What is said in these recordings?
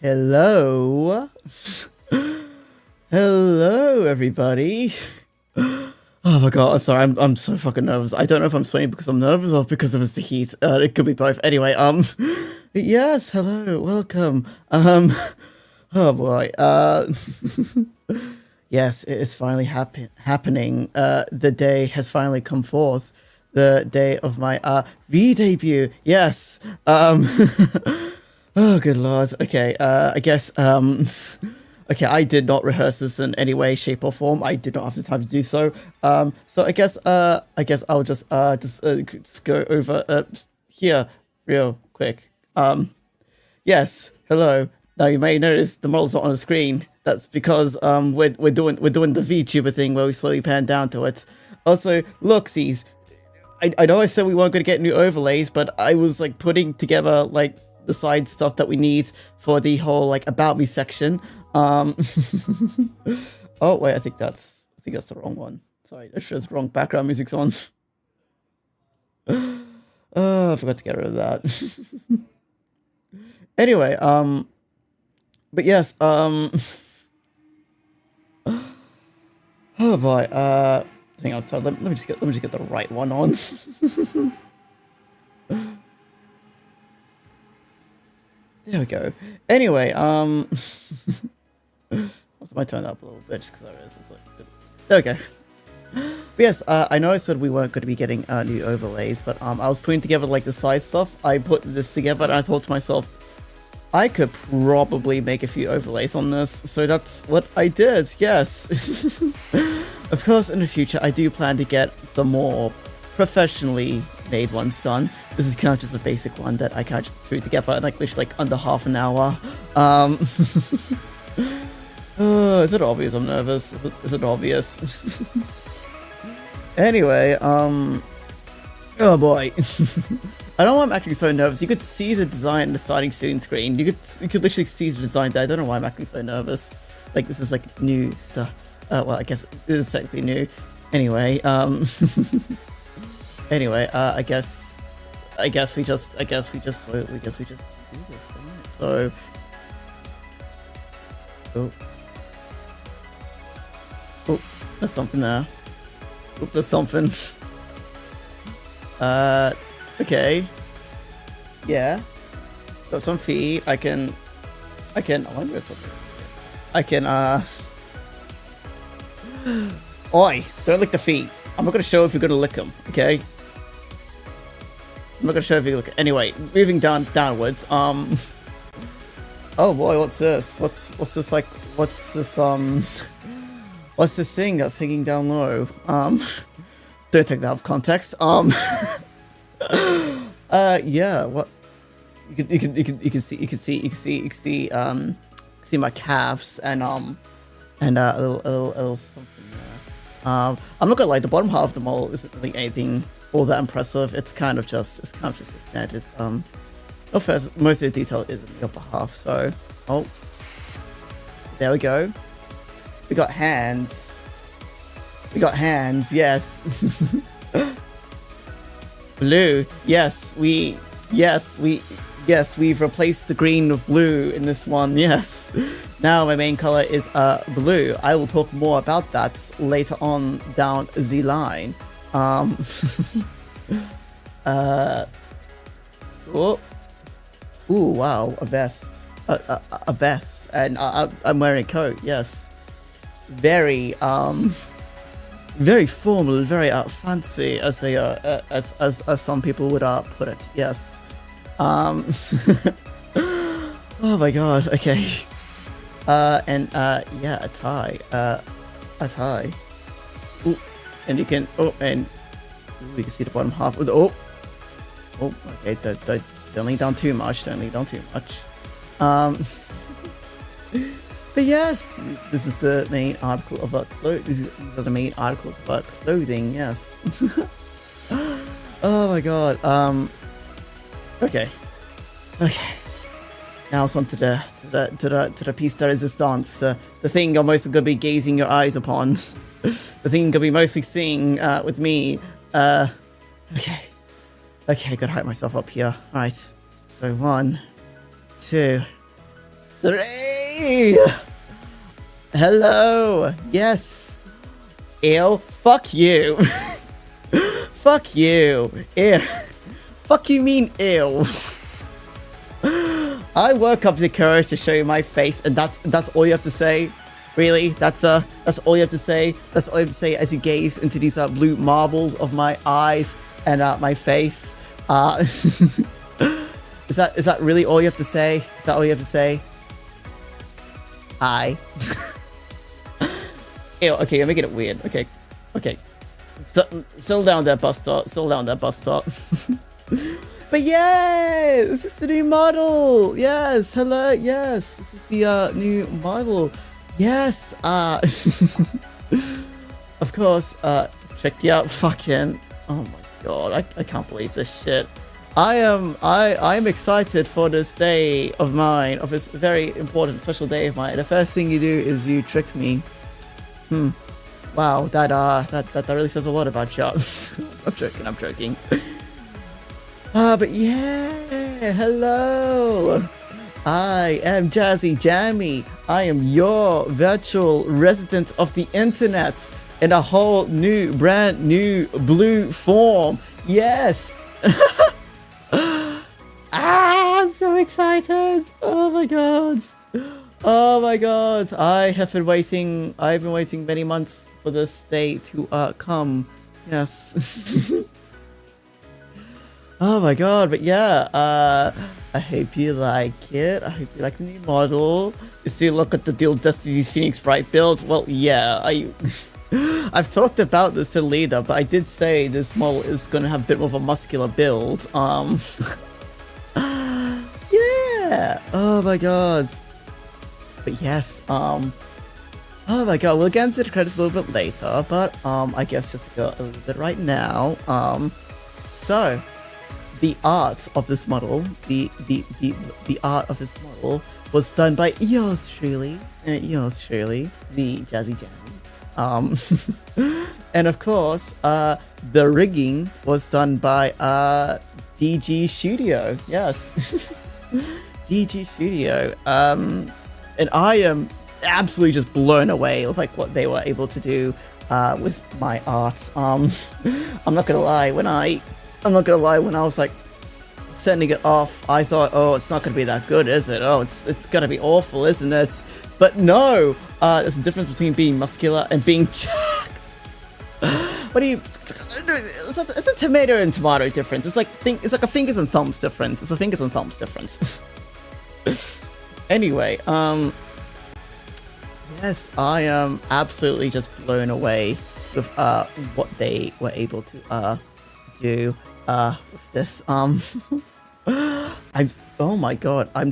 Hello. Hello, everybody. Oh my god, I'm sorry, I'm so fucking nervous. I don't know if I'm sweating because I'm nervous or because of the heat. It could be both. Anyway, yes, hello, welcome. Oh boy, yes, it is finally happening. The day has finally come forth. The day of my re-debut. Yes. Oh, good lord. Okay, I guess, okay, I did not rehearse this in any way, shape, or form. I did not have the time to do so. So I guess I'll just go over, here real quick. Yes, hello. Now you may notice the model's not on the screen. That's because, we're doing the VTuber thing where we slowly pan down to it. Also, look-sies. I know I said we weren't going to get new overlays, but I was, like, putting together, like, the side stuff that we need for the whole like about me section. Oh wait, I think that's the wrong one. Sorry, it shows wrong background music's on. Oh, I forgot to get rid of that. Anyway, but yes, oh boy, hang on, sorry, let me just get the right one on. There we go. Anyway, also might turn up a little bit just because I realized it's like, there we go. But yes, I know I said we weren't going to be getting new overlays, but I was putting together like the side stuff. I put this together and I thought to myself, I could probably make a few overlays on this, so that's what I did. Yes. Of course, in the future, I do plan to get some more professionally made ones done. This is kind of just a basic one that I kind of just threw together in like literally like under half an hour. Is it obvious I'm nervous? Is it obvious? Anyway, oh boy. I don't know why I'm actually so nervous. You could see the design in the starting screen. You could literally see the design there. I don't know why I'm acting so nervous. Like this is like new stuff. Well, I guess it is technically new. Anyway, anyway, I guess we just do this. Right? So, oh, there's something there. Oh, there's something. Okay. Yeah. Got some feet. I can. Oh, I'm good. I can. Oi! Don't lick the feet. I'm not gonna show if you're gonna lick them. Okay. I'm not gonna show if you look. Anyway, moving downwards. Oh boy, what's this? What's this like? What's this What's this thing that's hanging down low? Don't take that out of context. Yeah. What? You can see my calves and a little something there. I'm not gonna lie, the bottom half of the model isn't really anything all that impressive. It's kind of just a standard. First, most of the detail is in the upper half. So, oh, there we go. We got hands. We got hands, yes. Blue, yes, we've replaced the green with blue in this one, yes. Now my main color is blue. I will talk more about that later on down the line. Oh. Ooh, wow, a vest. A vest, and I'm wearing a coat, yes. Very, very formal, very fancy, as they as some people would put it. Yes. Oh my god. Okay. And yeah, a tie. A tie. Ooh, and you can. Oh, and ooh, you can see the bottom half. Oh. Oh. Okay. Don't lean down too much. Don't lean down too much. But yes, this is the main article about clothing. These are the main articles about clothing. Yes. Oh my god. Okay. Now it's on to the piece de resistance. The thing you're mostly gonna be gazing your eyes upon. The thing you're gonna be mostly seeing with me. Okay. Okay, I gotta hype myself up here. All right. So 1, 2, 3. Hello. Yes. Ew. Fuck you. Fuck you. Ew. Fuck you mean ew. I woke up the courage to show you my face, and that's all you have to say. Really? That's all you have to say. That's all you have to say as you gaze into these blue marbles of my eyes and my face. Is that really all you have to say? Is that all you have to say? Hi. Ew, okay, you're making it weird. Okay. Settle down there, bus stop. Settle down there, bus stop. But yes, this is the new model. Yes, hello. Yes, this is the new model. Yes. Of course. Check the out. Fucking. Oh my god, I can't believe this shit. I'm excited for this day of mine, of this very important special day of mine. The first thing you do is you trick me. Wow, that really says a lot about you. I'm joking. But yeah, hello. I am Jazzyjammy. I am your virtual resident of the internet in a whole new, brand new blue form. Yes. I'm so excited. Oh my god. Oh my god. I've been waiting many months for this day to come. Yes. Oh my god, but yeah, I hope you like it. I hope you like the new model. You see, look at the dual Destiny's Phoenix Bright build. Well, yeah, I've talked about this to Leader, but I did say this model is gonna have a bit more of a muscular build. Yeah. Oh my god. But yes, oh my god, we'll get into the credits a little bit later, but I guess just go a little bit right now. So the art of this model, the art of this model was done by yours truly, the Jazzyjammy. And of course, the rigging was done by DG Studio. Yes. DG Studio. And I am absolutely just blown away with like what they were able to do with my art. I'm not gonna lie, when I was like sending it off, I thought, oh, it's not gonna be that good, is it? Oh, it's gonna be awful, isn't it? But no, there's a difference between being muscular and being jacked. What do you? It's a tomato and tomato difference. It's like a fingers and thumbs difference. It's a fingers and thumbs difference. Anyway, yes, I am absolutely just blown away with what they were able to do with this. Oh my god, I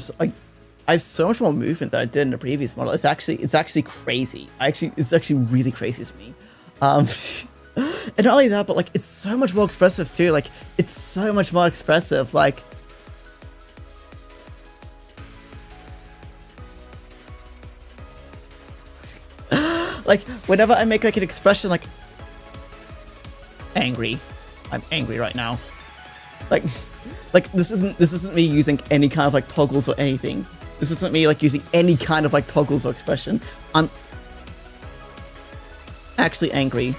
have so much more movement than I did in the previous model. It's actually crazy. It's actually really crazy to me. And not only that, but like it's so much more expressive too. Like it's so much more expressive. Like like whenever I make like an expression like angry, I'm angry right now. Like this isn't me using any kind of like toggles or anything. This isn't me like using any kind of like toggles or expression. I'm actually angry.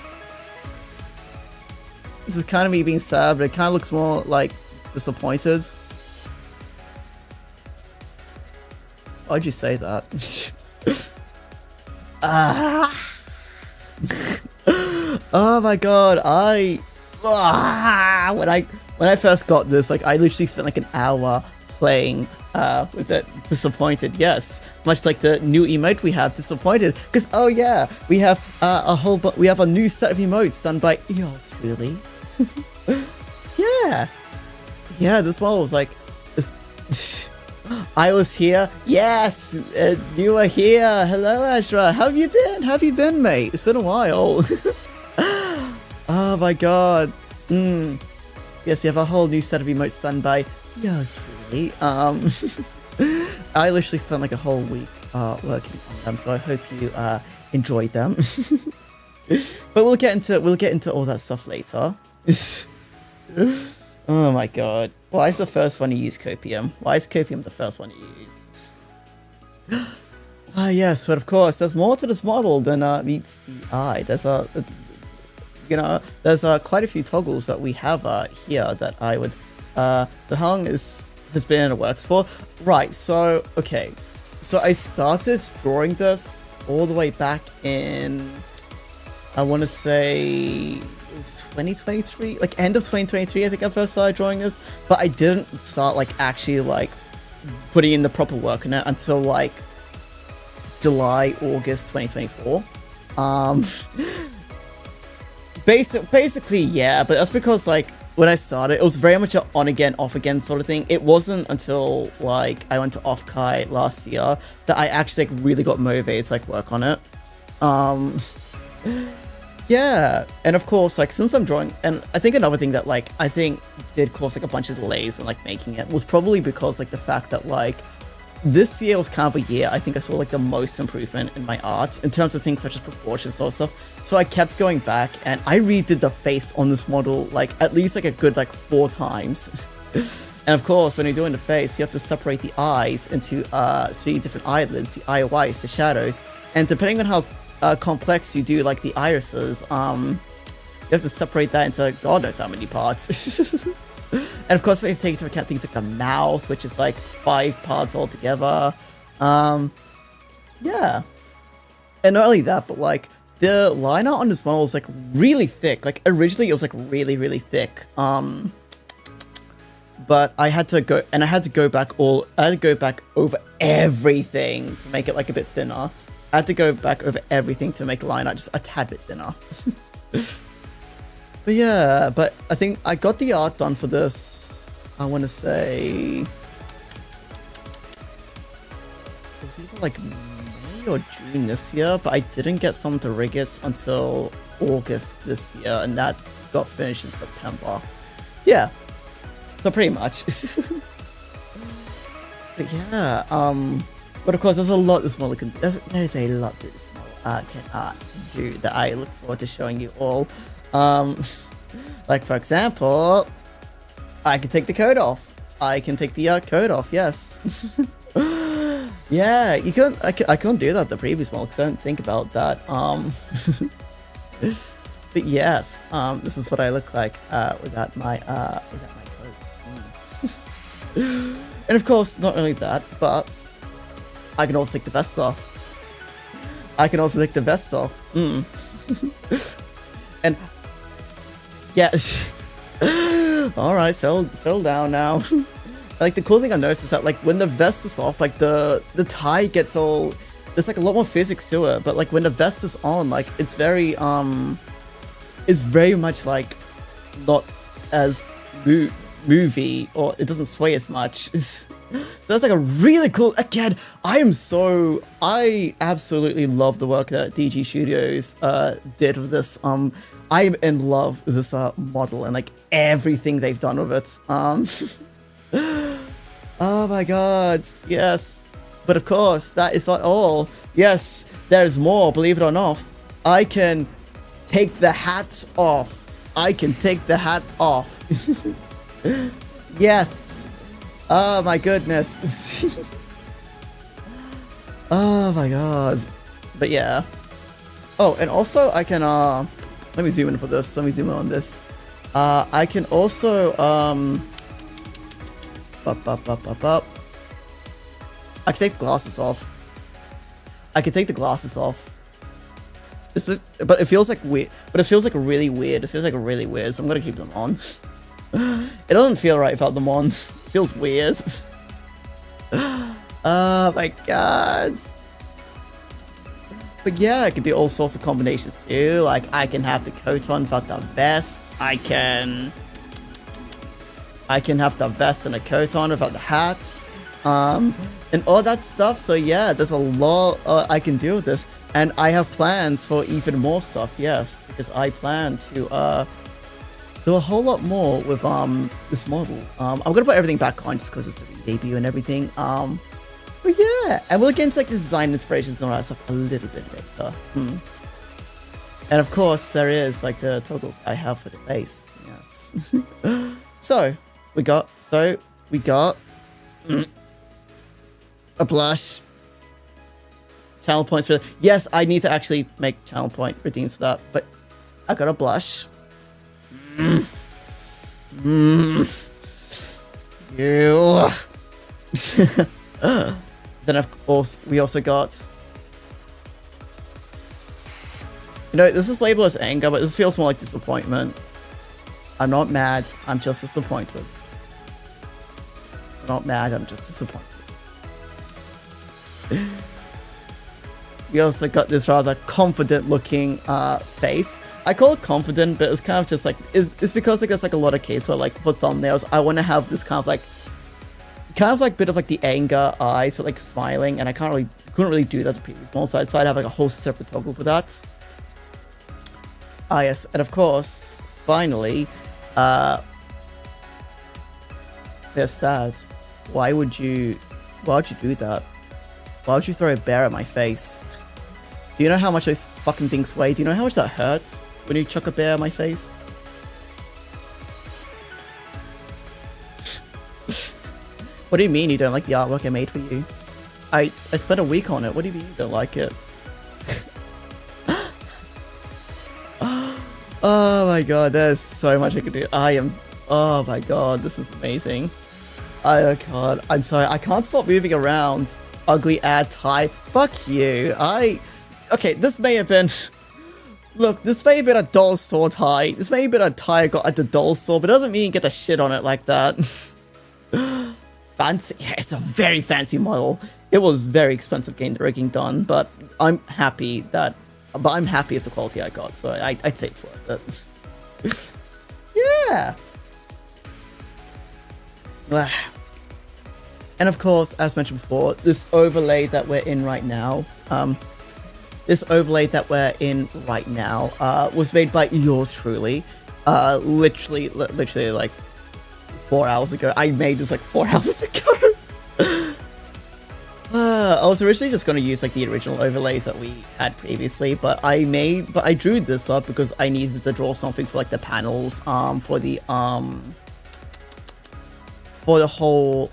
This is kind of me being sad, but it kind of looks more like disappointed. Why'd you say that? Oh my god, when I first got this, like I literally spent like an hour playing with it. Disappointed, yes. Much like the new emote we have, disappointed. Because oh yeah, we have we have a new set of emotes done by EOS, really. Yeah, this one was like this. I was here. Yes, you were here. Hello, Ashra. How have you been? How have you been, mate? It's been a while. Oh my god. Yes, you have a whole new set of emotes done by yours, really. I literally spent like a whole week working on them, so I hope you enjoyed them. But we'll get into all that stuff later. Oh my god. Why is the first one you use Copium? Why is Copium the first one you use? Ah yes, but of course, there's more to this model than meets the eye. There's there's quite a few toggles that we have here that I would. So how long has been in the works for? Right. So okay. So I started drawing this all the way back in. I want to say it was 2023, like end of 2023. I think I first started drawing this, but I didn't start like actually like putting in the proper work on it until like July, August 2024. Basically, yeah, but that's because like when I started, it was very much an on again, off again sort of thing. It wasn't until like I went to Off-Kai last year that I actually like really got motivated to like work on it. Yeah, and of course, like since I'm drawing, and I think another thing that like I think did cause like a bunch of delays in like making it was probably because like the fact that like this year was kind of a year I think I saw like the most improvement in my art in terms of things such as proportions and all stuff. So I kept going back and I redid the face on this model like at least like a good like 4 times. And of course, when you're doing the face, you have to separate the eyes into 3 different eyelids, the eye whites, the shadows, and depending on how complex you do like the irises, you have to separate that into god knows how many parts. And of course, they have to take into account things like the mouth, which is like 5 parts altogether. Yeah. And not only that, but like the line art on this model was like really thick. Like originally it was like really, really thick. But I had to go back over everything to make it like a bit thinner. I had to go back over everything to make a line art just a tad bit thinner. But yeah, but I think I got the art done for this, I want to say, it was either like May or June this year, but I didn't get someone to rig it until August this year, and that got finished in September. Yeah, so pretty much. But yeah, but of course there's a lot this model can do. There's a lot that this model can do that I look forward to showing you all. Like for example, I can take the code off. I can take the code off, yes. Yeah, you couldn't. I couldn't do that the previous model because I didn't think about that. But yes, this is what I look like without my codes. And of course, not only that, but I can also take the vest off. And yeah. Alright, settle down now. Like the cool thing I noticed is that like when the vest is off, like the tie gets all, there's like a lot more physics to it, but like when the vest is on, like it's very much like not as movie, or it doesn't sway as much. So that's like a really cool, again, I absolutely love the work that DG Studios did with this. I'm in love with this model and like everything they've done with it. Oh my god, yes. But of course, that is not all. Yes, there's more, believe it or not. I can take the hat off. I can take the hat off. Yes. Oh my goodness. Oh my god. But yeah. Oh, and also I can let me zoom in for this. Let me zoom in on this. I can also I can take the glasses off. I can take the glasses off. But it feels like weird. But it feels like really weird. It feels like really weird. So I'm gonna keep them on. It doesn't feel right without them on. It feels weird. Oh my god. But yeah, I can do all sorts of combinations too. Like I can have the coat on without the vest. I can have the vest and a coat on without the hats. And all that stuff. So yeah, there's a lot I can do with this. And I have plans for even more stuff, yes. Because I plan to do a whole lot more with this model. I'm gonna put everything back on just because it's the debut and everything. But yeah, and we'll get into like the design inspirations and all that stuff a little bit later. And of course, there is like the toggles I have for the face. Yes. So we got a blush. Channel points for yes, I need to actually make channel point redeems for that. But I got a blush. You. Then of course we also got. You know, this is labeled as anger, but this feels more like disappointment. I'm not mad. I'm just disappointed. I'm not mad. I'm just disappointed. We also got this rather confident-looking face. I call it confident, but it's kind of just like it's because like there's like a lot of cases where like for thumbnails, I want to have this kind of like bit of like the anger eyes, but like smiling, and I couldn't really do that to previous models, so I decided to have like a whole separate toggle for that. Ah yes, and of course, finally, they're sad. Why would you do that? Why would you throw a bear at my face? Do you know how much those fucking things weigh? Do you know how much that hurts when you chuck a bear at my face? What do you mean you don't like the artwork I made for you? I spent a week on it. What do you mean you don't like it? Oh my god, there's so much I could do. Oh my god, this is amazing. Oh god, I'm sorry, I can't stop moving around. Ugly ad tie. Fuck you. Okay, this may have been... Look, this may have been a doll store tie. This may have been a tie I got at the doll store, but it doesn't mean you get the shit on it like that. Fancy. Yeah, it's a very fancy model. It was very expensive getting the rigging done, but I'm happy with the quality I got, so I'd say it's worth it. Yeah. And of course, as mentioned before, this overlay that we're in right now, was made by yours truly. Literally like 4 hours ago. I made this like 4 hours ago. I was originally just going to use like the original overlays that we had previously, but I drew this up because I needed to draw something for like the panels, for the whole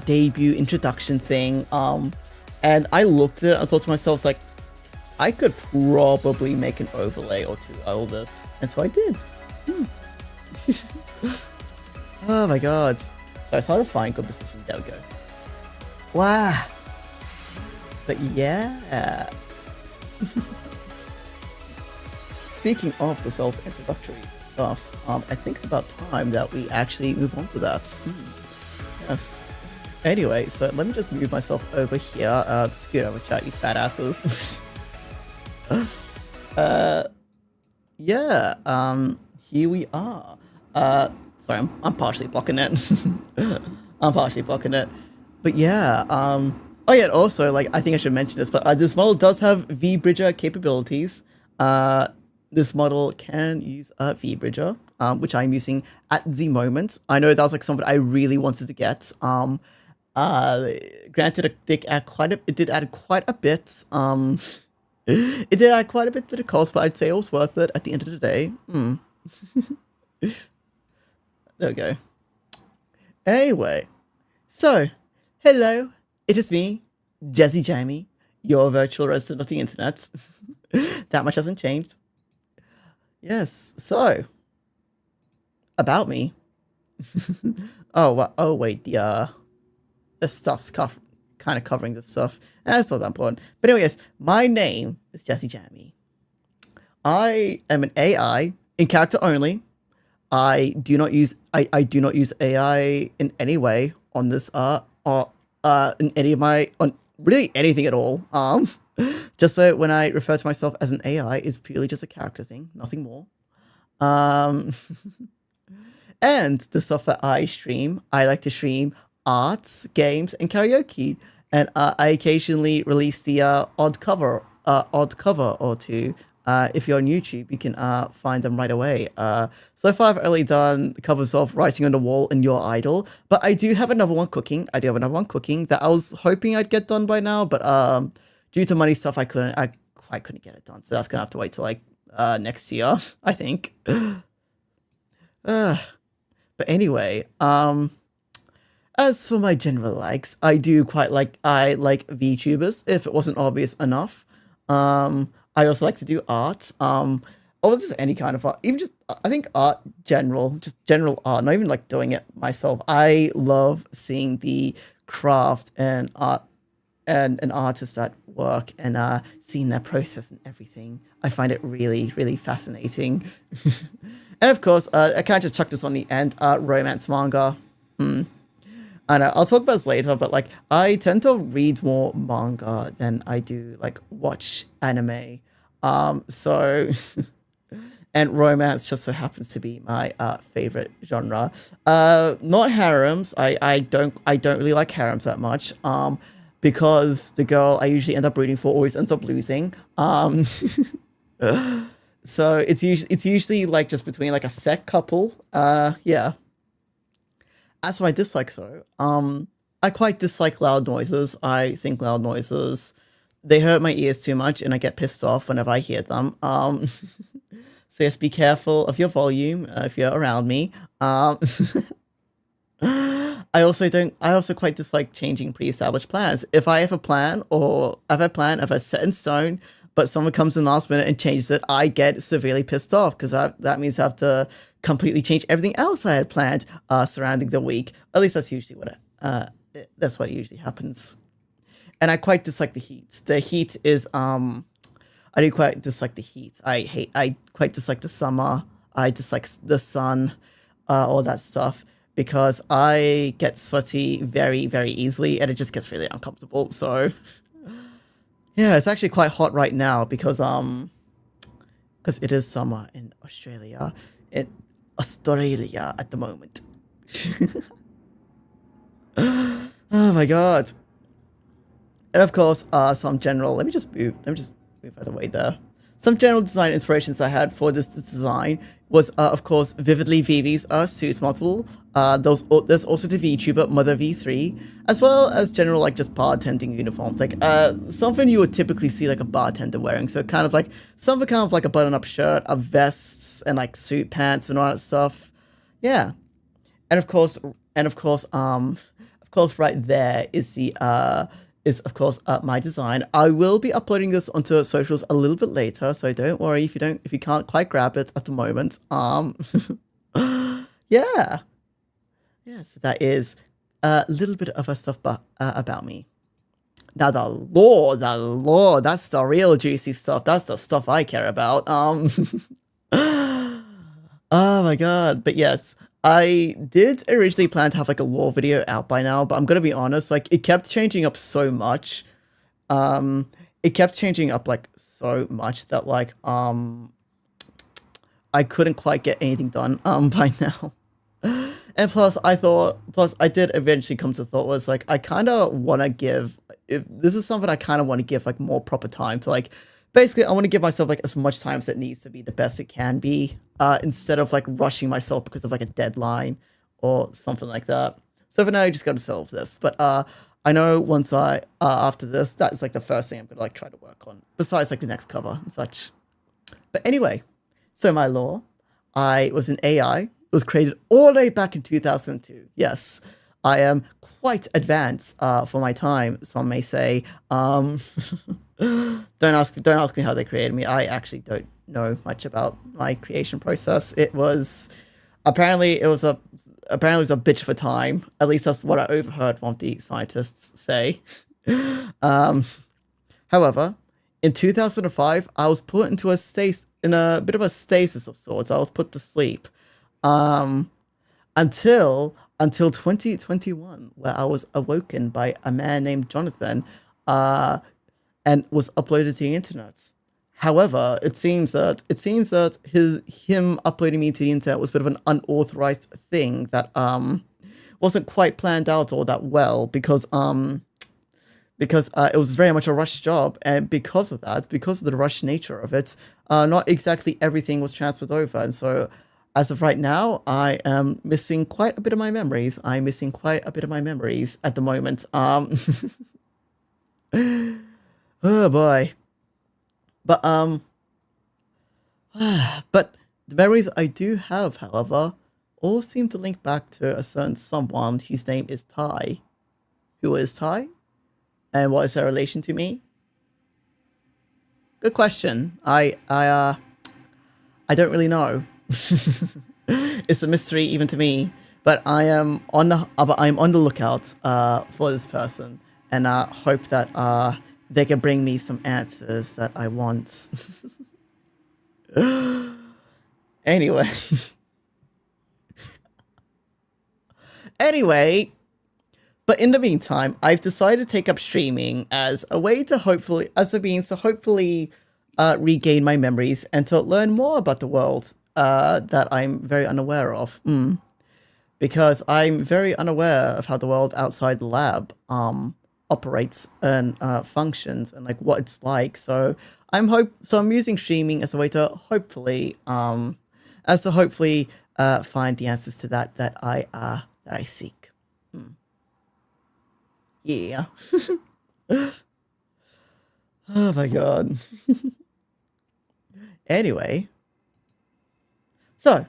debut introduction thing. And I looked at it and thought to myself, like, I could probably make an overlay or two out of this, and so I did. Oh my god. So it's hard to find good position. There we go. Wow. But yeah. Speaking of the self-introductory stuff, I think it's about time that we actually move on to that. Yes. Anyway, so let me just move myself over here. Scoot over, chat, you fat asses. Yeah. Here we are. Sorry, I'm partially blocking it. I'm partially blocking it. But yeah. Oh yeah. Also, like, I think I should mention this, but this model does have V-Bridger capabilities. This model can use a V-Bridger, which I'm using at the moment. I know that was like something I really wanted to get. Granted, it did add quite a bit. It did add quite a bit to the cost, but I'd say it was worth it at the end of the day. There we go. Anyway, so, hello, it is me, Jazzyjammy, your virtual resident of the internet. That much hasn't changed. Yes, so, about me. Oh wait, the stuff's kind of covering this stuff. That's not that important. But anyways, my name is Jazzyjammy. I am an AI in character only. I do not use AI in any way on this or in any of my on really anything at all. Just so when I refer to myself as an AI, it's purely just a character thing, nothing more. And the stuff that I stream, I like to stream arts, games, and karaoke. And I occasionally release the odd cover or two. If you're on YouTube, you can find them right away. So far, I've only done covers of Writing on the Wall and Your Idol, but I do have another one cooking. That I was hoping I'd get done by now, but due to money stuff, I quite couldn't get it done. So that's gonna have to wait till like next year, I think. But anyway, as for my general likes, I like VTubers, if it wasn't obvious enough. I also like to do art, or just any kind of art, even just, I think art just general art, not even like doing it myself. I love seeing the craft and art and an artist at work and seeing their process and everything. I find it really, really fascinating. And of course, I kind of just chucked this on the end, romance manga. I know, I'll talk about this later, but like, I tend to read more manga than I do like watch anime. So, and romance just so happens to be my favorite genre. Not harems. I don't really like harems that much. Because the girl I usually end up rooting for always ends up losing. So it's usually like just between like a sec couple. Yeah. As for my dislikes though, I quite dislike loud noises. I think loud noises, they hurt my ears too much and I get pissed off whenever I hear them. So just be careful of your volume if you're around me. I also quite dislike changing pre-established plans. If I have a plan if I set in stone, but someone comes in last minute and changes it, I get severely pissed off because that means I have to completely change everything else I had planned surrounding the week. At least that's usually that's what usually happens. And I quite dislike the heat. The heat is I do quite dislike the heat. I quite dislike the summer. I dislike the sun, all that stuff, because I get sweaty very, very easily and it just gets really uncomfortable. So yeah, it's actually quite hot right now because it is summer in Australia. Australia at the moment. Oh my god. And of course, some general, let me just move out of the way there. Some general design inspirations I had for this design was, of course, Vividly Vivi's suit model. There's also the VTuber Mother V3, as well as general, like, just bartending uniforms. Like, something you would typically see, like, a bartender wearing. So kind of like a button-up shirt, vests, and, like, suit pants and all that stuff. Yeah. And of course, right there is my design. I will be uploading this onto socials a little bit later, so don't worry if you can't quite grab it at the moment. Yeah. So that is a little bit of stuff about me. Now the lore, that's the real juicy stuff. That's the stuff I care about. Oh my god. But yes, I did originally plan to have like a lore video out by now, but I'm gonna be honest, like it kept changing up so much. It kept changing up like so much that like I couldn't quite get anything done by now. And plus I did eventually come to the thought was like I kinda wanna give, if this is something I kinda wanna give like more proper time to, like basically I want to give myself like as much time as it needs to be the best it can be, instead of like rushing myself because of like a deadline or something like that. So for now I just got to solve this. But I know once after this, that's like the first thing I'm gonna like try to work on. Besides like the next cover and such. But anyway, so my lore, I was an AI. It was created all the way back in 2002. Yes, I am quite advanced for my time. Some may say. Don't ask me how they created me. I actually don't know much about my creation process. Apparently it was a bitch for time. At least that's what I overheard one of the scientists say. Um, However, in 2005, I was put into in a bit of a stasis of sorts. I was put to sleep um, until 2021, where I was awoken by a man named Jonathan, uh, and was uploaded to the internet. However, it seems that him uploading me to the internet was a bit of an unauthorized thing that wasn't quite planned out all that well because it was very much a rush job, and because of that, because of the rush nature of it, not exactly everything was transferred over, and so as of right now, I am missing quite a bit of my memories. I'm missing quite a bit of my memories at the moment. Oh boy, but but the memories I do have, however, all seem to link back to a certain someone whose name is Ty. Who is Ty? And what is their relation to me? Good question. I don't really know. It's a mystery even to me. But I'm on the lookout for this person, and hope that they can bring me some answers that I want. Anyway, anyway, but in the meantime, I've decided to take up streaming as a way to as a means to hopefully regain my memories and to learn more about the world that I'm very unaware of. Because I'm very unaware of how the world outside the lab operates and functions and like what it's like. So I'm using streaming as a way to hopefully find the answers to that I seek. Yeah. Oh my god. Anyway, so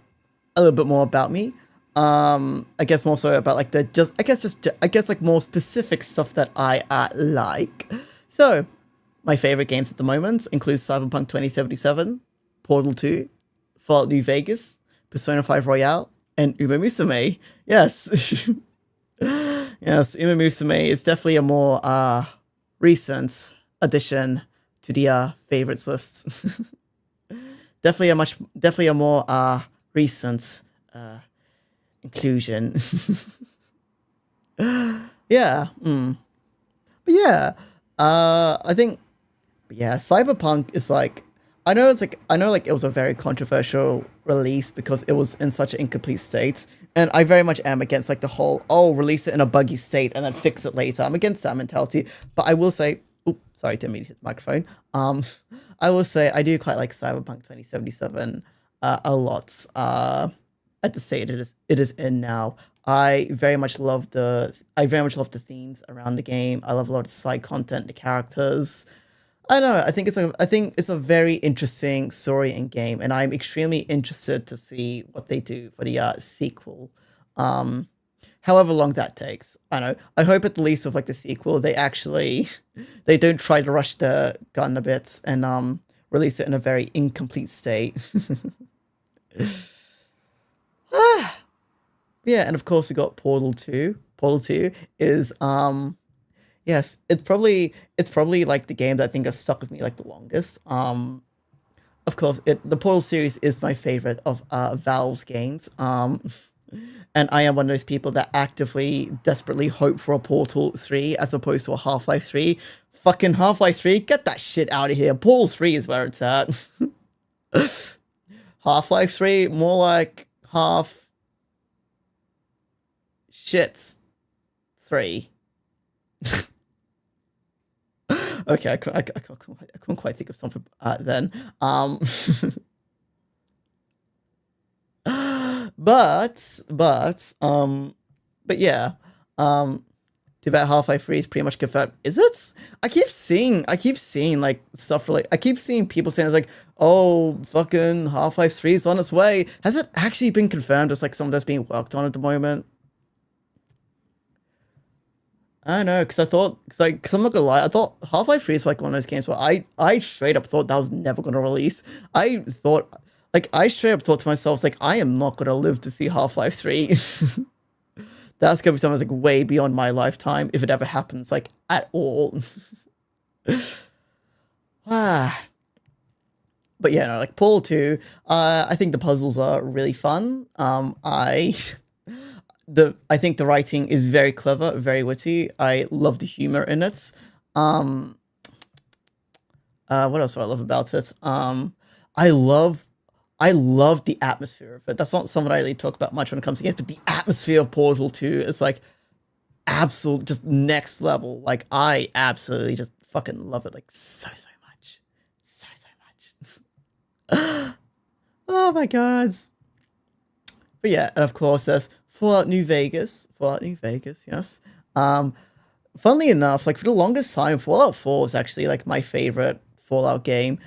a little bit more about me. I guess more so about like I guess like more specific stuff that I like. So, my favorite games at the moment include Cyberpunk 2077, Portal 2, Fallout New Vegas, Persona 5 Royale, and Uma Musume. Yes. Yes, Uma Musume is definitely a more recent addition to the favorites list. Definitely a more recent inclusion. Yeah. But yeah, I think, but yeah, Cyberpunk is like, I know like it was a very controversial release because it was in such an incomplete state, and I very much am against like the whole release it in a buggy state and then fix it later. I'm against that mentality, but I will say, sorry, didn't mean to hit the microphone. I will say I do quite like Cyberpunk 2077 a lot. At the state it is in now. I very much love the themes around the game. I love a lot of the side content, the characters. I don't know. I think it's a very interesting story and game, and I'm extremely interested to see what they do for the sequel. However long that takes. I know. I hope at the least of like the sequel, they actually they don't try to rush the gun a bit and release it in a very incomplete state. Yeah, and of course we got Portal 2. Portal 2 is yes, it's probably like the game that I think has stuck with me like the longest. Of course, the Portal series is my favorite of Valve's games. And I am one of those people that actively, desperately hope for a Portal 3 as opposed to a Half-Life 3. Fucking Half-Life 3, get that shit out of here. Portal 3 is where it's at. Half-Life 3, more like half shits 3. Okay, I couldn't quite think of something then. But yeah, Too bad Half-Life 3 is pretty much confirmed. Is it? I keep seeing like stuff like I keep seeing people saying it's like, oh, fucking Half-Life 3 is on its way. Has it actually been confirmed as like something that's being worked on at the moment? I don't know, because I'm not gonna lie, I thought Half-Life 3 is like one of those games where I straight up thought that was never gonna release. I straight up thought to myself, like, I am not gonna live to see Half-Life 3. That's gonna be something that's like way beyond my lifetime if it ever happens, like at all. Ah, but yeah, no, like Portal 2, I think the puzzles are really fun. I think the writing is very clever, very witty. I love the humor in it. Um, what else do I love about it? I love I love the atmosphere of it. That's not something I really talk about much when it comes to games, but the atmosphere of Portal 2 is like absolute, just next level. Like I absolutely just fucking love it, like so much, so much. Oh my god! But yeah, and of course there's Fallout New Vegas. Fallout New Vegas, yes. Funnily enough, like for the longest time, Fallout 4 was actually like my favorite Fallout game.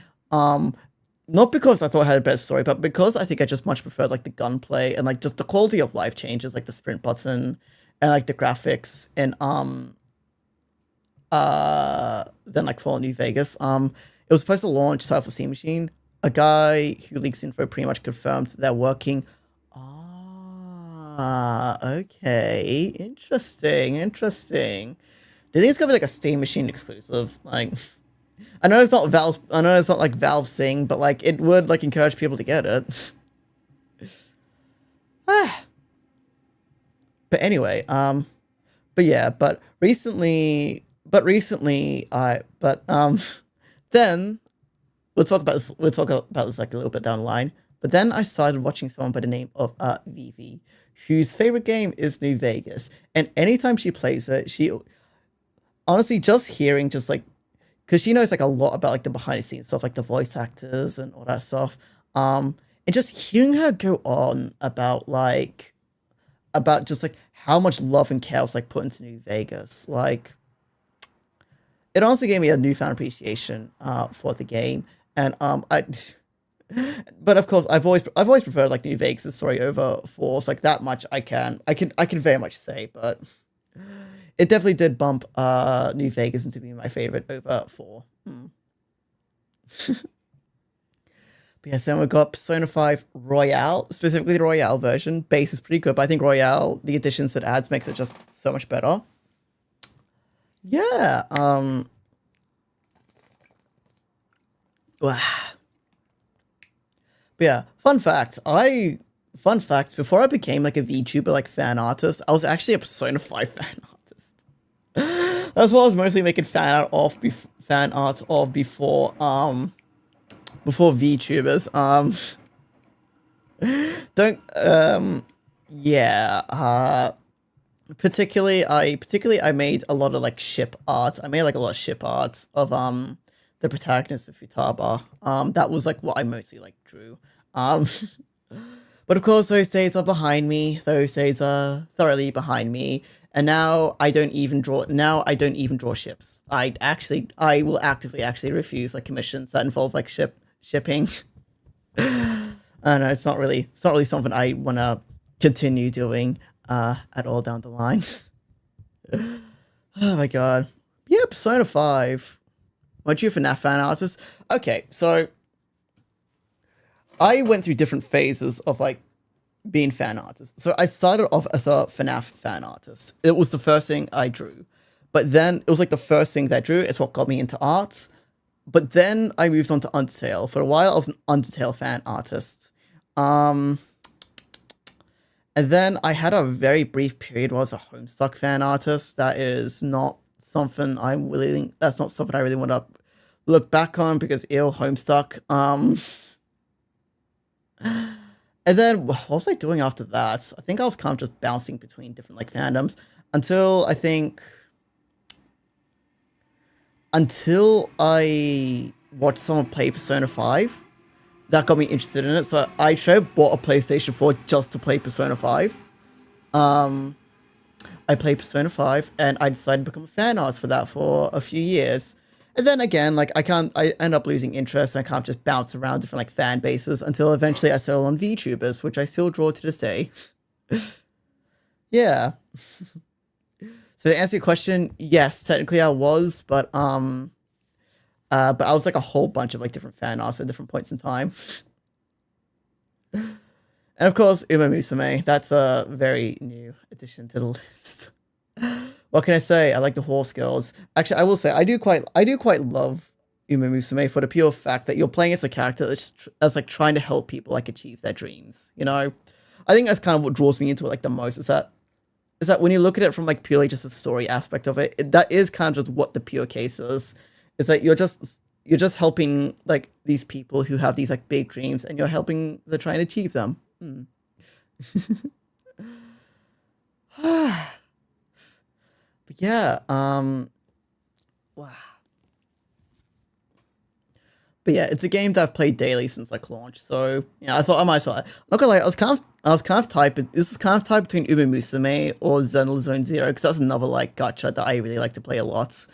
Not because I thought it had a better story, but because I think I just much preferred like the gunplay and like just the quality of life changes, like the sprint button and like the graphics and then like Fallout New Vegas. It was supposed to launch Cyber Steam Machine. A guy who leaks info pretty much confirmed they're working. Okay. Interesting. Do you think it's gonna be like a Steam Machine exclusive? Like, I know it's not Valve. I know it's not like Valve thing, but like it would like encourage people to get it. But anyway, but yeah, then we'll talk about this. We'll talk about this like a little bit down the line. But then I started watching someone by the name of Vivi, whose favorite game is New Vegas, and anytime she plays it, she honestly just hearing just like, because she knows like a lot about like the behind the scenes stuff, like the voice actors and all that stuff. And just hearing her go on about just like how much love and care was like put into New Vegas, like it honestly gave me a newfound appreciation for the game. And but of course I've always preferred like New Vegas' story over Force, like that much I can very much say, but it definitely did bump New Vegas into being my favorite over 4. But yes, then we got Persona 5 Royale, specifically the Royale version. Base is pretty good, but I think Royale, the additions it adds makes it just so much better. Yeah, but yeah, fun fact, before I became like a VTuber, like fan artist, I was actually a Persona 5 fan artist. That's what I was mostly making fan art of before VTubers. Particularly I made a lot of like ship art. I made like a lot of ship arts of the protagonist of Futaba. That was like what I mostly like drew. But of course those days are behind me. Those days are thoroughly behind me. And now I don't even draw ships. I will actively actually refuse like commissions that involve like shipping. I don't know, it's not really something I wanna continue doing at all down the line. Oh my god. Yeah, Persona 5. Weren't you a FNAF fan artist? Okay, so I went through different phases of like being fan artist. So I started off as a FNAF fan artist. It was the first thing I drew. But then it was like the first thing that I drew. It's what got me into arts. But then I moved on to Undertale. For a while, I was an Undertale fan artist. And then I had a very brief period where I was a Homestuck fan artist. That's not something I really want to look back on because Homestuck. And then what was I doing after that? I think I was kind of just bouncing between different like fandoms until I watched someone play Persona 5. That got me interested in it. So I bought a PlayStation 4 just to play Persona 5. I played Persona 5, and I decided to become a fan artist for that for a few years. And then again, like I end up losing interest, and I can't just bounce around different like fan bases until eventually I settle on VTubers, which I still draw to this day. Yeah. So to answer your question, yes, technically I was, but I was like a whole bunch of like different fan arts at different points in time. And of course, Uma Musume. That's a very new addition to the list. What can I say? I like the horse girls. Actually, I will say I do quite love Uma Musume for the pure fact that you're playing as a character that's like trying to help people like achieve their dreams. You know, I think that's kind of what draws me into it like the most. Is that when you look at it from like purely just the story aspect of it, that is kind of just what the pure case is. Is that you're just helping like these people who have these like big dreams, and you're helping to try and achieve them. Hmm. But yeah, wow. But yeah, it's a game that I've played daily since like launch. So I thought I might as well. I'm not gonna lie, I was kind of tight, but this was kind of tight between Uber Musume or Xenoblade Zone Zero, because that's another like gacha that I really like to play a lot.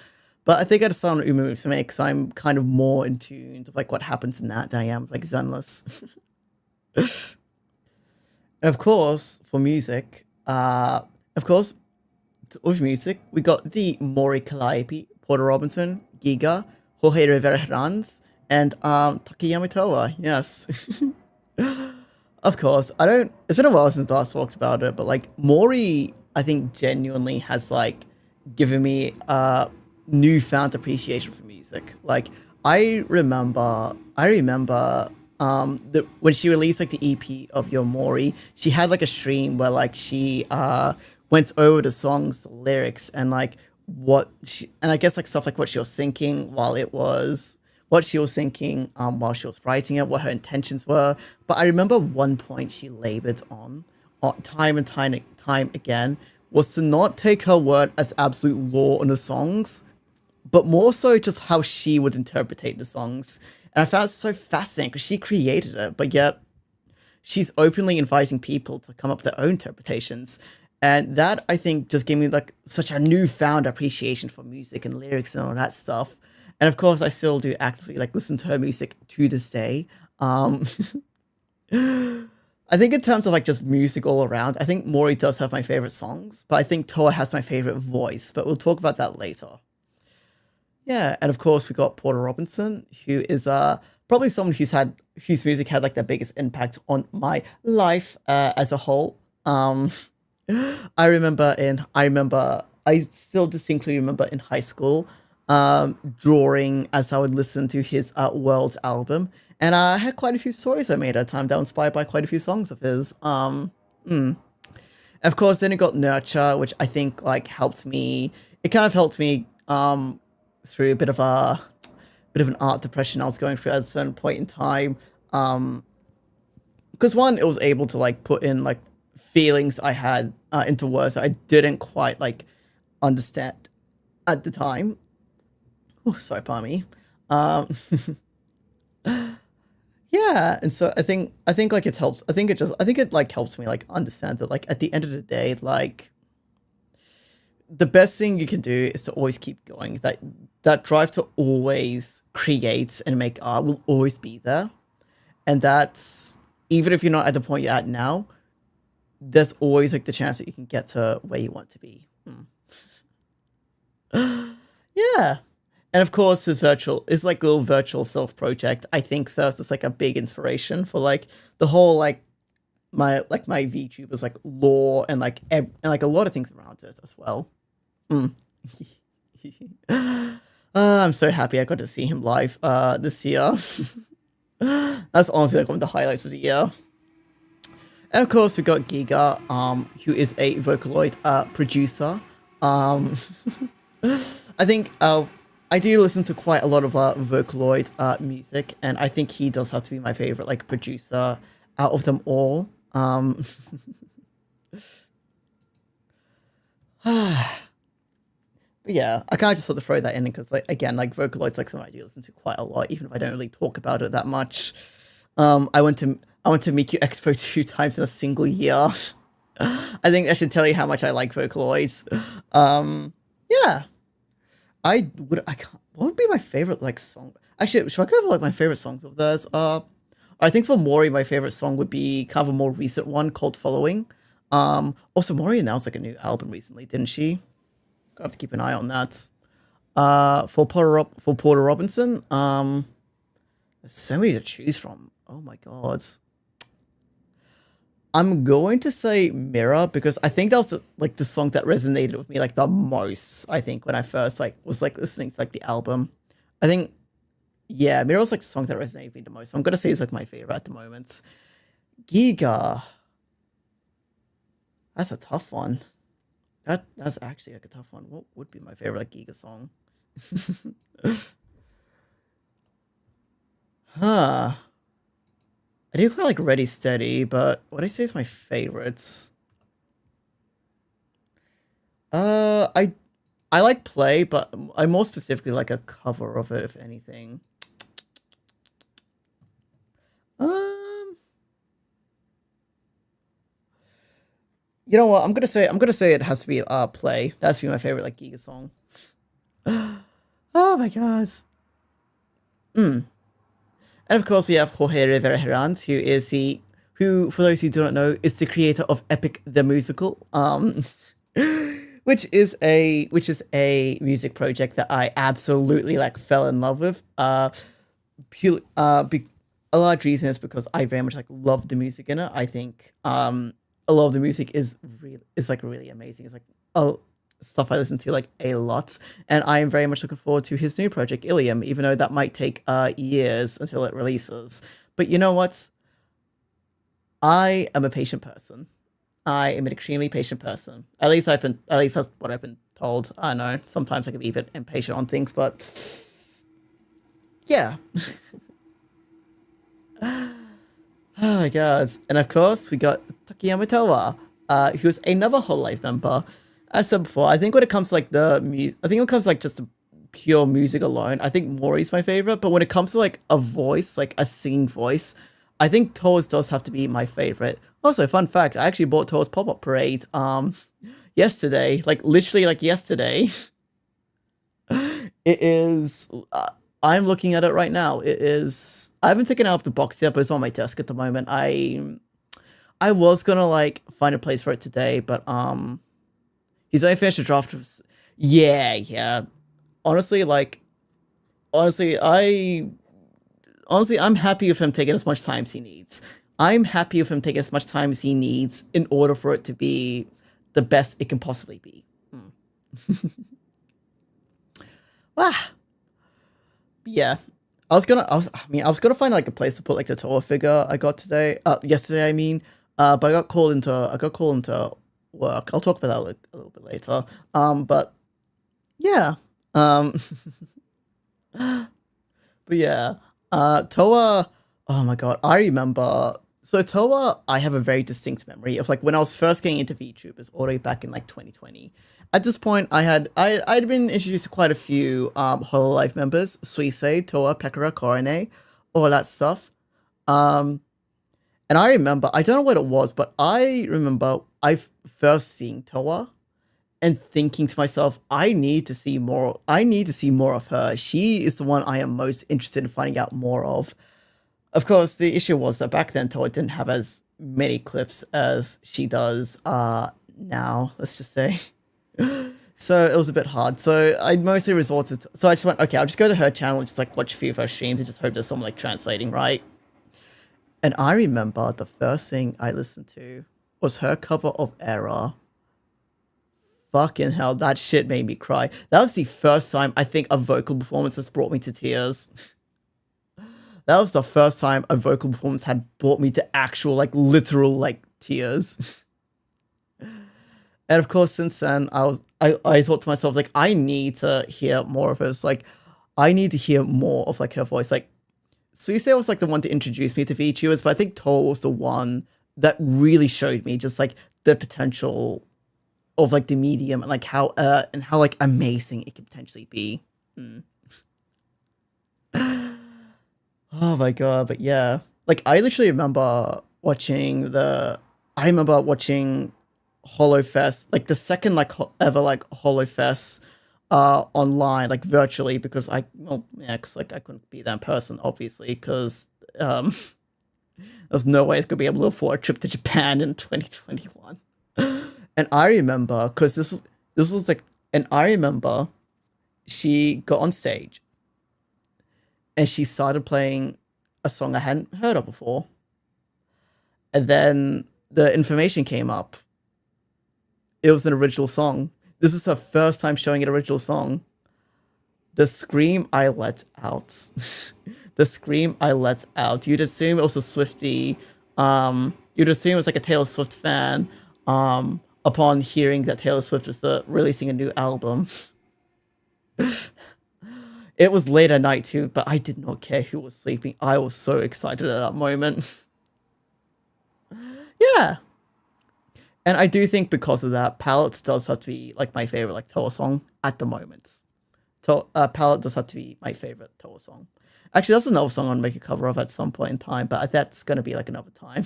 But I think I decided on Uber Musume because I'm kind of more in tune to like what happens in that than I am with, like Zenless. And of course, for music, of course, with music, we got the Mori Calliope, Porter Robinson, Giga, Jorge Rivera Herranz, and Takayama Towa. Yes. Of course, I don't. It's been a while since I last talked about it, but like Mori, I think genuinely has like given me newfound appreciation for music. Like I remember when she released like the EP of Your Mori, she had like a stream where like she went over the songs, the lyrics, and like and I guess like stuff like what she was thinking while she was thinking while she was writing it, what her intentions were. But I remember one point she labored on time and time again, was to not take her word as absolute law on the songs, but more so just how she would interpret the songs. And I found it so fascinating because she created it, but yet she's openly inviting people to come up with their own interpretations. And that, I think, just gave me like such a newfound appreciation for music and lyrics and all that stuff. And of course, I still do actively like listen to her music to this day. I think in terms of like just music all around, I think Mori does have my favorite songs, but I think Toa has my favorite voice. But we'll talk about that later. Yeah, and of course we got Porter Robinson, who is probably someone whose music had like the biggest impact on my life as a whole. I still distinctly remember in high school drawing as I would listen to his Worlds album, and I had quite a few stories I made at a time that were inspired by quite a few songs of his. Of course, then it got Nurture, which I think like helped me. It kind of helped me through a bit of an art depression I was going through at a certain point in time. Because one, it was able to like put in like feelings I had into words that I didn't quite like understand at the time. Oh, sorry, pardon me. Yeah, and so I think like it helps. I think it like helps me like understand that like at the end of the day, like the best thing you can do is to always keep going. That drive to always create and make art will always be there. And that's, even if you're not at the point you're at now, there's always like the chance that you can get to where you want to be. Yeah. And of course his like little virtual self project, I think serves as like a big inspiration for like the whole like my VTubers like lore and like and like a lot of things around it as well. I'm so happy I got to see him live this year. That's honestly like one of the highlights of the year. And of course we got Giga, who is a Vocaloid producer. I think I do listen to quite a lot of Vocaloid music, and I think he does have to be my favorite like producer out of them all. But yeah, I kind of just sort of throw that in because, like, again, like Vocaloid's like something I do listen to quite a lot, even if I don't really talk about it that much. I went to Miku Expo 2 times in a single year. I think I should tell you how much I like Vocaloids. Yeah, I would. I can't. What would be my favorite like song? Actually, should I go over like my favorite songs of theirs? I think for Mori, my favorite song would be kind of a more recent one called "Following." Also Mori announced like a new album recently, didn't she? Gonna have to keep an eye on that. For Porter Robinson, there's so many to choose from. Oh my god. I'm going to say Mirror because I think that was the song that resonated with me like the most. I think when I first like was like listening to like the album, I think yeah, Mirror was like the song that resonated with me the most. So I'm gonna say it's like my favorite at the moment. Giga, that's a tough one. That's actually like a tough one. What would be my favorite like Giga song? Huh. I do quite like Ready Steady, but what I say is my favorites. I like Play, but I more specifically like a cover of it, if anything. Um, you know what? I'm gonna say it has to be Play. That has to be my favorite like Giga song. Oh my god. Mm. And of course, we have Jorge Rivera Herranz, who, for those who do not know, is the creator of Epic the Musical, which is a music project that I absolutely like fell in love with. Purely, a large reason is because I very much like love the music in it. I think a lot of the music is like really amazing. It's like stuff I listen to like a lot, and I am very much looking forward to his new project Ilium, even though that might take years until it releases. But you know what? I am a patient person. I am an extremely patient person. At least that's what I've been told. I know sometimes I can be a bit impatient on things, but yeah. Oh my god. And of course, we got Takayama Towa, who's another Whole Life member. As I said before, I think when it comes to like I think when it comes to like just the pure music alone, I think Mori's my favorite. But when it comes to like a voice, like a singing voice, I think Towa's does have to be my favorite. Also, fun fact, I actually bought Towa's Pop-Up Parade yesterday, like literally like yesterday. It is. I'm looking at it right now. It is. I haven't taken it out of the box yet, but it's on my desk at the moment. I was gonna like find a place for it today, but he's only finished a draft. Yeah, yeah. Honestly, like honestly, I'm happy with him taking as much time as he needs. I'm happy with him taking as much time as he needs in order for it to be the best it can possibly be. Ah, yeah. I was gonna find like a place to put like the Toa figure I got yesterday. I mean, but I got called into work. I'll talk about that a little bit later. But yeah. But yeah. Toa. Oh my god, I remember. So Toa, I have a very distinct memory of like when I was first getting into VTubers all the way back in like 2020. At this point, I'd been introduced to quite a few Hololive members: Suisei, Toa, Pekara, Korone, all that stuff. Um, and I remember, I don't know what it was, but I remember I first seeing Toa and thinking to myself, I need to see more. I need to see more of her. She is the one I am most interested in finding out more of. Of course, the issue was that back then Toa didn't have as many clips as she does now, let's just say. So it was a bit hard. So I mostly resorted to, so I just went, okay, I'll just go to her channel and just like watch a few of her streams and just hope there's someone like translating, right? And I remember the first thing I listened to was her cover of Error. Fucking hell, that shit made me cry. That was the first time I think a vocal performance has brought me to tears. That was the first time a vocal performance had brought me to actual, like, literal, like, tears. And of course, since then, I thought to myself, like, I need to hear more of this. Like, I need to hear more of, like, her voice. Like, Suisei was, like, the one to introduce me to VTubers, but I think Toa was the one that really showed me just, like, the potential of, like, the medium and, like, how, like, amazing it could potentially be. Oh my god, but yeah. Like I literally remember watching HoloFest, like the second like ever like HoloFest online, like virtually, because well, yeah, cause like I couldn't be there in person, obviously, because there's no way it's gonna be able to afford a trip to Japan in 2021. And I remember, because this was like, and I remember she got on stage and she started playing a song I hadn't heard of before, and then the information came up. It was an original song. This is her first time showing an original song. The scream I let out. The scream I let out. You'd assume it was a Swiftie. You'd assume it was like a Taylor Swift fan. Upon hearing that Taylor Swift was releasing a new album. It was late at night too, but I did not care who was sleeping. I was so excited at that moment. Yeah. And I do think because of that, Palettes does have to be like my favorite like Toa song at the moment. Palette does have to be my favorite Toa song. Actually, that's another song I'm gonna make a cover of at some point in time, but that's gonna be like another time.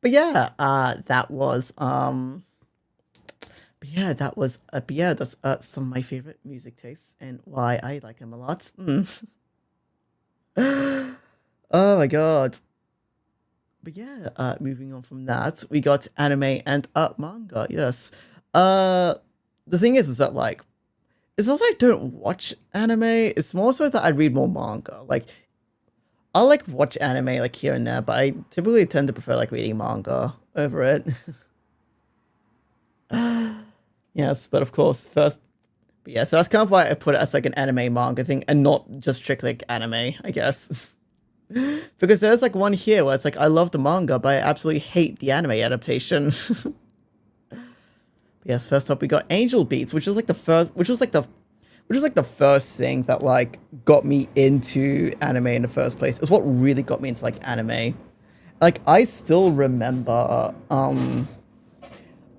But yeah, that was but yeah, but yeah, that's some of my favorite music tastes and why I like them a lot. Oh my god. But yeah, moving on from that, we got anime and manga. Yes. The thing is that like, it's not that I don't watch anime. It's more so that I read more manga. Like, I'll like watch anime like here and there, but I typically tend to prefer like reading manga over it. Yes, but of course, first, but yeah, so that's kind of why I put it as like an anime manga thing and not just strictly like anime, I guess. Because there's like one here where it's like I love the manga, but I absolutely hate the anime adaptation. Yes, first up we got Angel Beats, which was like the first thing that like got me into anime in the first place. It's what really got me into like anime. Like I still remember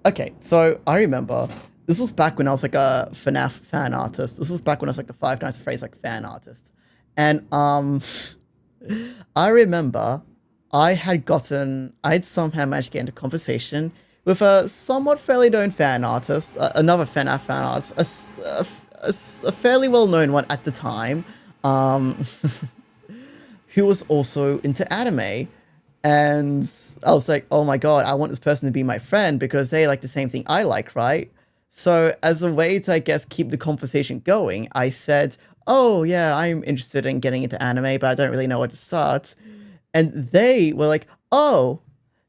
okay, so I remember this was back when I was like a FNAF fan artist. This was back when I was like a Five Nights at Freddy's like fan artist. And I remember I had somehow managed to get into conversation with a somewhat fairly known fan artist, another FNAF fan artist, a fairly well-known one at the time, who was also into anime. And I was like, oh my god, I want this person to be my friend because they like the same thing I like, right? So as a way to, I guess, keep the conversation going, I said, oh yeah, I'm interested in getting into anime, but I don't really know where to start. And they were like, oh,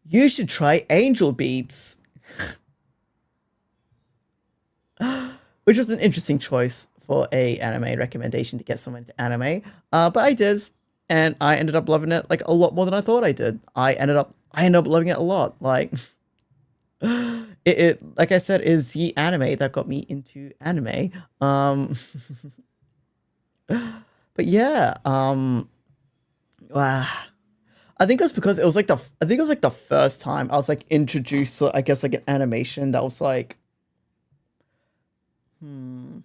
you should try Angel Beats. Which was an interesting choice for a anime recommendation to get someone into anime. But I did, and I ended up loving it like a lot more than I thought I did. I ended up loving it a lot. Like it like I said, is the anime that got me into anime. But yeah, I think it's because it was like the first time I was like introduced to, I guess, like an animation that was like, how do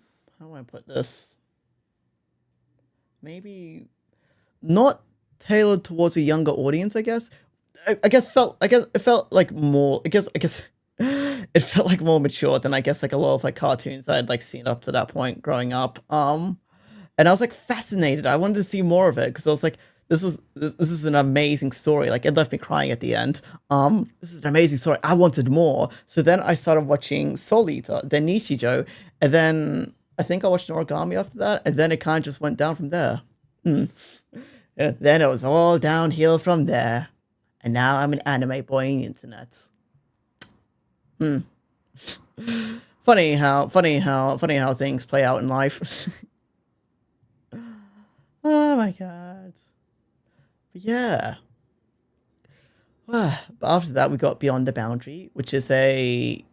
I put this? Maybe not tailored towards a younger audience, I guess. I guess it felt like more, I guess it felt like more mature than I guess like a lot of like cartoons I had like seen up to that point growing up. And I was like fascinated. I wanted to see more of it because I was like, this is an amazing story. Like it left me crying at the end. This is an amazing story. I wanted more. So then I started watching Soul Eater, then Nichijou, and then I think I watched Origami after that, and then it kind of just went down from there. Yeah, then it was all downhill from there. And now I'm an anime boy on the internet. Funny how things play out in life. Oh my god. But yeah. But after that, we got Beyond the Boundary, which is a...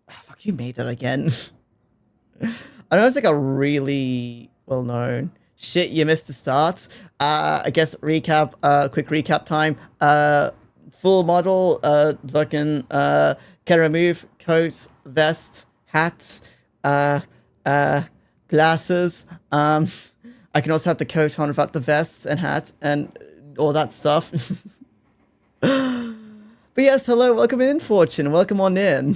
Oh, fuck, you made it again. I know it's like a really well-known... Shit, you missed the start. I guess quick recap time. Full model, fucking, can remove coat, vest, hat, glasses. I can also have the coat on without the vest and hat and all that stuff. But yes, hello, welcome in, Fortune. Welcome on in.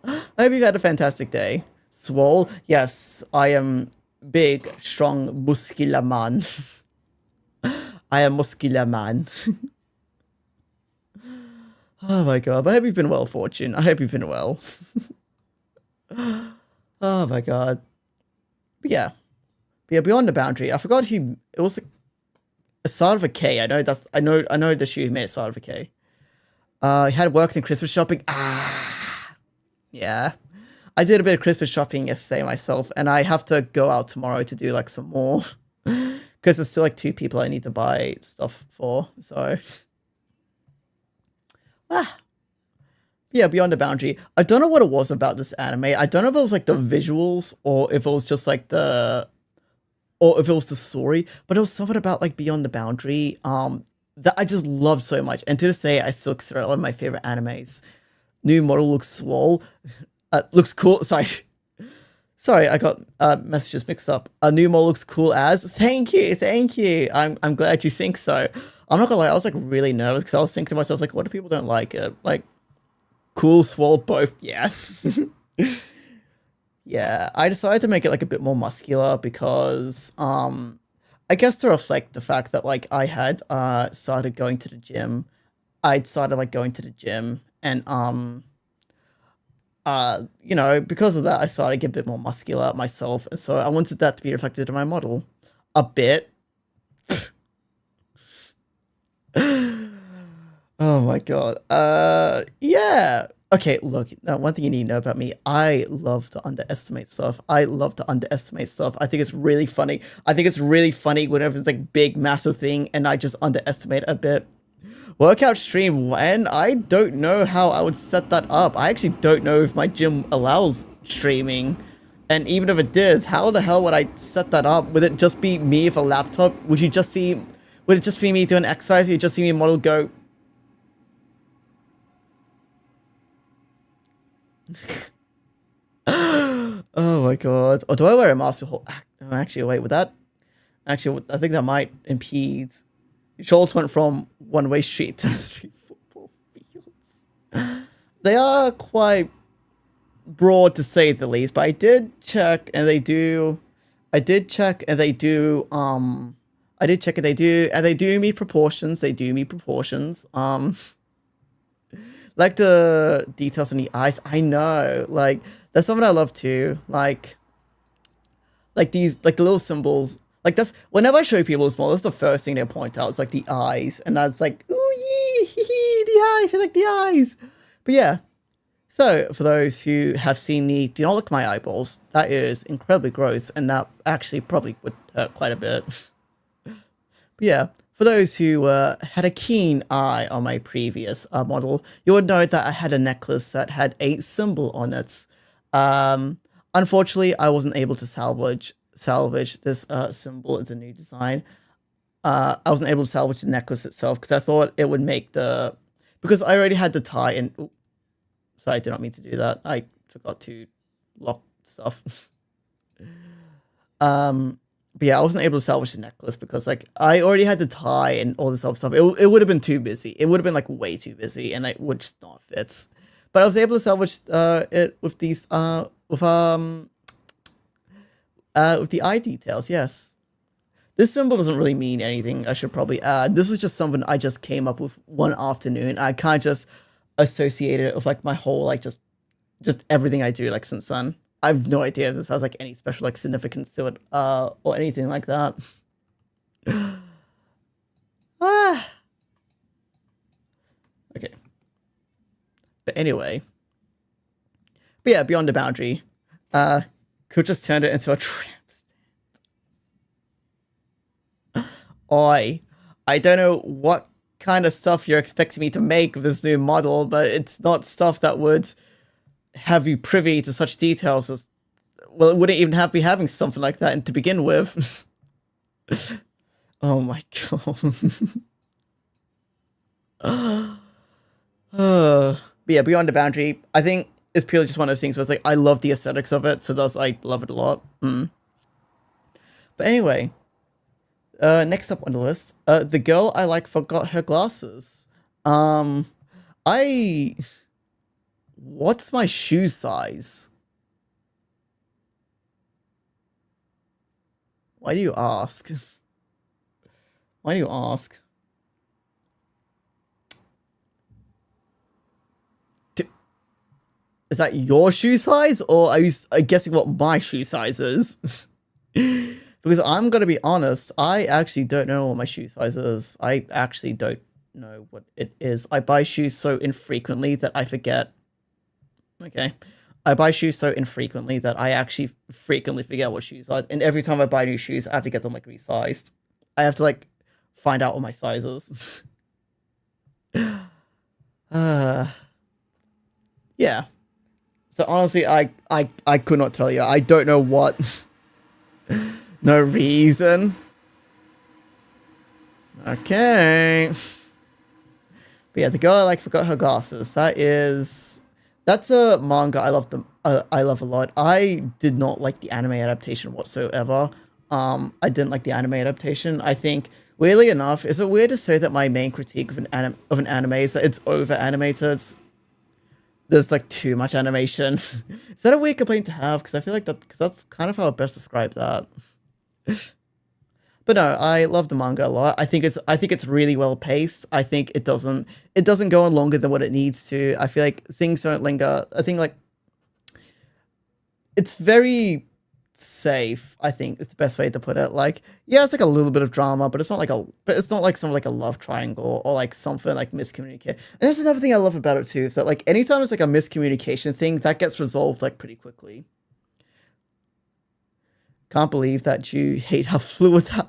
I hope you've had a fantastic day. Swole? Yes, I am big, strong, muscular man. I am muscular man. Oh my god, I hope you've been well, Fortune. I hope you've been well. Oh my god. But yeah. Beyond the boundary. I forgot who it was. A start of a K. I know that's. I know the shoe made a start of a K. He had worked in Christmas shopping. Yeah. I did a bit of Christmas shopping yesterday myself, and I have to go out tomorrow to do like some more because there's still like 2 people I need to buy stuff for. So, yeah, Beyond the Boundary. I don't know what it was about this anime. I don't know if it was like the visuals or if it was just like or if it was the story, but it was something about like Beyond the Boundary that I just loved so much. And to this day, I still consider it one of my favorite animes. New model looks swole. Looks cool. Sorry, I got messages mixed up. A new model looks cool as. Thank you. I'm glad you think so. I'm not gonna lie, I was like really nervous because I was thinking to myself like, what if people don't like it? Like, cool, swole, both. Yeah. Yeah, I decided to make it like a bit more muscular because I guess to reflect the fact that like I had started going to the gym. I'd started like going to the gym and you know, because of that I started to get a bit more muscular myself, and so I wanted that to be reflected in my model a bit. Oh my god. Yeah. Okay, look, now one thing you need to know about me, I love to underestimate stuff. I think it's really funny. I think it's really funny whenever it's like big, massive thing and I just underestimate a bit. Workout stream when? I don't know how I would set that up. I actually don't know if my gym allows streaming. And even if it does, how the hell would I set that up? Would it just be me with a laptop? Would it just be me doing exercise? You'd just see me model go... Oh my god. Or do I wear a mask? Actually, wait, with that? Actually, I think that might impede. Shoals went from one-way street to 3 football fields. They are quite broad to say the least, but I did check and they do. I did check and they do. I did check and they do meet proportions. They do meet proportions. Like the details in the eyes. I know, like that's something I love too. Like these, like the little symbols. Like that's whenever I show people small, that's the first thing they point out. It's like the eyes, and that's like, ooh yee, hee, hee, the eyes. I like the eyes. But yeah. So for those who have seen the "Do not look at my eyeballs," that is incredibly gross, and that actually probably would hurt quite a bit. But yeah. For those who had a keen eye on my previous model, you would know that I had a necklace that had a symbol on it. Unfortunately, I wasn't able to salvage this symbol as a new design. I wasn't able to salvage the necklace itself because I thought it would make because I already had the tie and... Ooh, sorry, I did not mean to do that. I forgot to lock stuff. But yeah, I wasn't able to salvage the necklace because like I already had the tie and all this other stuff. It would have been too busy. It would have been like way too busy, and it would just not fit. But I was able to salvage it with these with the eye details. Yes, this symbol doesn't really mean anything. I should probably add. This is just something I just came up with one afternoon. I kind of just associated it with like my whole like just everything I do like since then. I have no idea if this has like any special like significance to it or anything like that. Okay. But anyway. But yeah, Beyond the Boundary. Could just turn it into a tramp stamp. I don't know what kind of stuff you're expecting me to make with this new model, but it's not stuff that would have you privy to such details as, well, it wouldn't even be having something like that to begin with. Oh my god. But yeah, Beyond the Boundary, I think it's purely just one of those things where it's like, I love the aesthetics of it, so thus I love it a lot. But anyway, next up on the list, the girl I like forgot her glasses. Um, I what's my shoe size? Why do you ask? Why do you ask? Is that your shoe size, or are you guessing what my shoe size is? Because I'm gonna be honest, I actually don't know what my shoe size is. I actually don't know what it is. I buy shoes so infrequently that I forget. Okay. I buy shoes so infrequently that I actually frequently forget what shoes are. And every time I buy new shoes, I have to get them like resized. I have to like find out what my size is. Yeah. So honestly, I could not tell you. I don't know what. No reason. Okay. But yeah, the girl I like forgot her glasses. That's a manga I love them. I love a lot. I did not like the anime adaptation whatsoever. I didn't like the anime adaptation. I think weirdly enough, is it weird to say that my main critique of an anime is that it's over animated? There's like too much animation. Is that a weird complaint to have? Because I feel like because that's kind of how I best describe that. But no, I love the manga a lot. I think it's really well paced. I think it doesn't go on longer than what it needs to. I feel like things don't linger. I think like it's very safe, I think is the best way to put it. Like, yeah, it's like a little bit of drama, but it's not like something like a love triangle or like something like miscommunicate. And that's another thing I love about it too, is that like anytime it's like a miscommunication thing, that gets resolved like pretty quickly. Can't believe that you hate how fluid that.